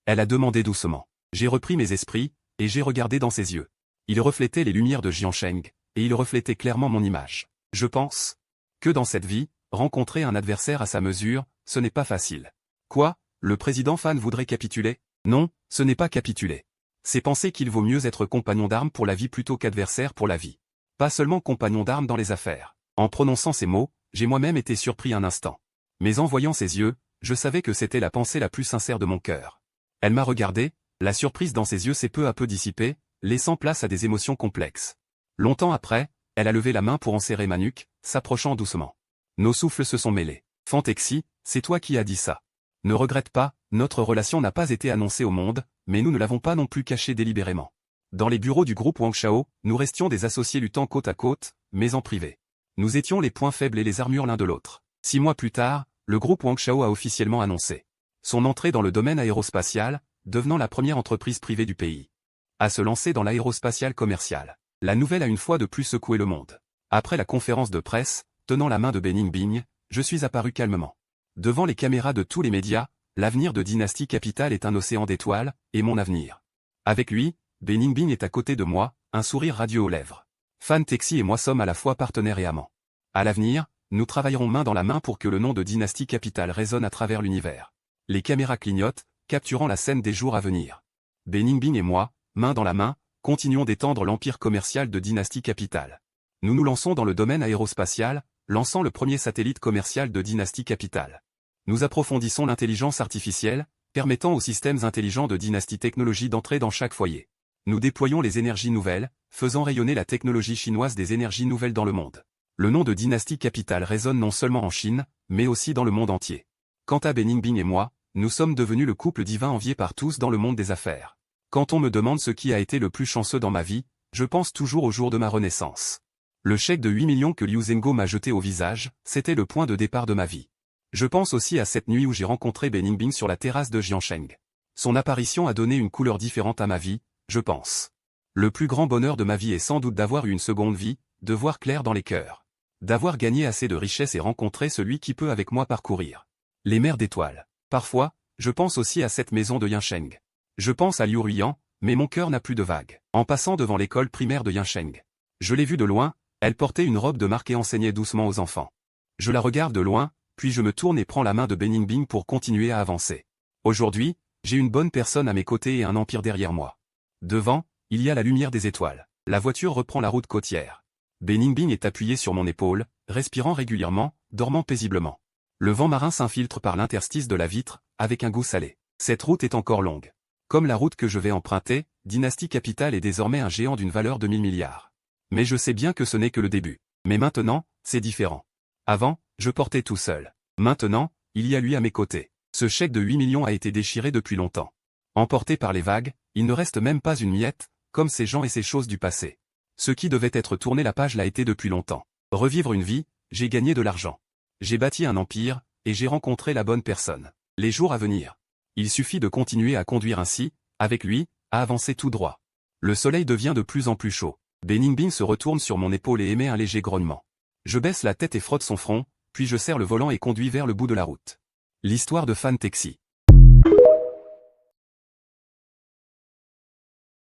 Speaker 1: Elle a demandé doucement. J'ai repris mes esprits, et j'ai regardé dans ses yeux. Il reflétait les lumières de Jiancheng, et il reflétait clairement mon image. Je pense que dans cette vie, rencontrer un adversaire à sa mesure, ce n'est pas facile. Quoi? Le président Fan voudrait capituler? Non, ce n'est pas capituler. C'est penser qu'il vaut mieux être compagnon d'armes pour la vie plutôt qu'adversaire pour la vie. Pas seulement compagnon d'armes dans les affaires. En prononçant ces mots, j'ai moi-même été surpris un instant. Mais en voyant ses yeux, je savais que c'était la pensée la plus sincère de mon cœur. Elle m'a regardé, la surprise dans ses yeux s'est peu à peu dissipée, laissant place à des émotions complexes. Longtemps après, elle a levé la main pour enserrer ma nuque, s'approchant doucement. Nos souffles se sont mêlés. Fantexy, c'est toi qui as dit ça. Ne regrette pas, notre relation n'a pas été annoncée au monde, mais nous ne l'avons pas non plus cachée délibérément. Dans les bureaux du groupe Wangshao, nous restions des associés luttant côte à côte, mais en privé. Nous étions les points faibles et les armures l'un de l'autre. 6 mois plus tard, le groupe Wangshao a officiellement annoncé son entrée dans le domaine aérospatial, devenant la première entreprise privée du pays à se lancer dans l'aérospatial commercial. La nouvelle a une fois de plus secoué le monde. Après la conférence de presse, tenant la main de Beningbing, je suis apparu calmement. Devant les caméras de tous les médias, l'avenir de Dynasty Capital est un océan d'étoiles, et mon avenir avec lui, Beningbing est à côté de moi, un sourire radieux aux lèvres. Fan Taxi et moi sommes à la fois partenaires et amants. À l'avenir, nous travaillerons main dans la main pour que le nom de Dynasty Capital résonne à travers l'univers. Les caméras clignotent, capturant la scène des jours à venir. Beningbing et moi, main dans la main, continuons d'étendre l'empire commercial de Dynasty Capital. Nous nous lançons dans le domaine aérospatial, lançant le premier satellite commercial de Dynasty Capital. Nous approfondissons l'intelligence artificielle, permettant aux systèmes intelligents de Dynasty Technologies d'entrer dans chaque foyer. Nous déployons les énergies nouvelles, faisant rayonner la technologie chinoise des énergies nouvelles dans le monde. Le nom de Dynasty Capital résonne non seulement en Chine, mais aussi dans le monde entier. Quant à Beningbing et moi, nous sommes devenus le couple divin envié par tous dans le monde des affaires. Quand on me demande ce qui a été le plus chanceux dans ma vie, je pense toujours au jour de ma renaissance. Le chèque de 8 millions que Liu Zhengo m'a jeté au visage, c'était le point de départ de ma vie. Je pense aussi à cette nuit où j'ai rencontré Beningbing sur la terrasse de Jiansheng. Son apparition a donné une couleur différente à ma vie, je pense. Le plus grand bonheur de ma vie est sans doute d'avoir eu une seconde vie, de voir clair dans les cœurs. D'avoir gagné assez de richesse et rencontré celui qui peut avec moi parcourir les mers d'étoiles. Parfois, je pense aussi à cette maison de Yansheng. Je pense à Liu Ruiyan, mais mon cœur n'a plus de vagues. En passant devant l'école primaire de Yansheng, je l'ai vue de loin, elle portait une robe de marque et enseignait doucement aux enfants. Je la regarde de loin, puis je me tourne et prends la main de Beningbing pour continuer à avancer. Aujourd'hui, j'ai une bonne personne à mes côtés et un empire derrière moi. Devant, il y a la lumière des étoiles. La voiture reprend la route côtière. Beningbing est appuyé sur mon épaule, respirant régulièrement, dormant paisiblement. Le vent marin s'infiltre par l'interstice de la vitre, avec un goût salé. Cette route est encore longue. Comme la route que je vais emprunter, Dynasty Capital est désormais un géant d'une valeur de 1000 milliards. Mais je sais bien que ce n'est que le début. Mais maintenant, c'est différent. Avant, je portais tout seul. Maintenant, il y a lui à mes côtés. Ce chèque de 8 millions a été déchiré depuis longtemps. Emporté par les vagues, il ne reste même pas une miette, comme ces gens et ces choses du passé. Ce qui devait être tourné la page l'a été depuis longtemps. Revivre une vie, j'ai gagné de l'argent. J'ai bâti un empire, et j'ai rencontré la bonne personne. Les jours à venir. Il suffit de continuer à conduire ainsi, avec lui, à avancer tout droit. Le soleil devient de plus en plus chaud. Beningbing se retourne sur mon épaule et émet un léger grognement. Je baisse la tête et frotte son front, puis je serre le volant et conduis vers le bout de la route. L'histoire de Fan Taxi.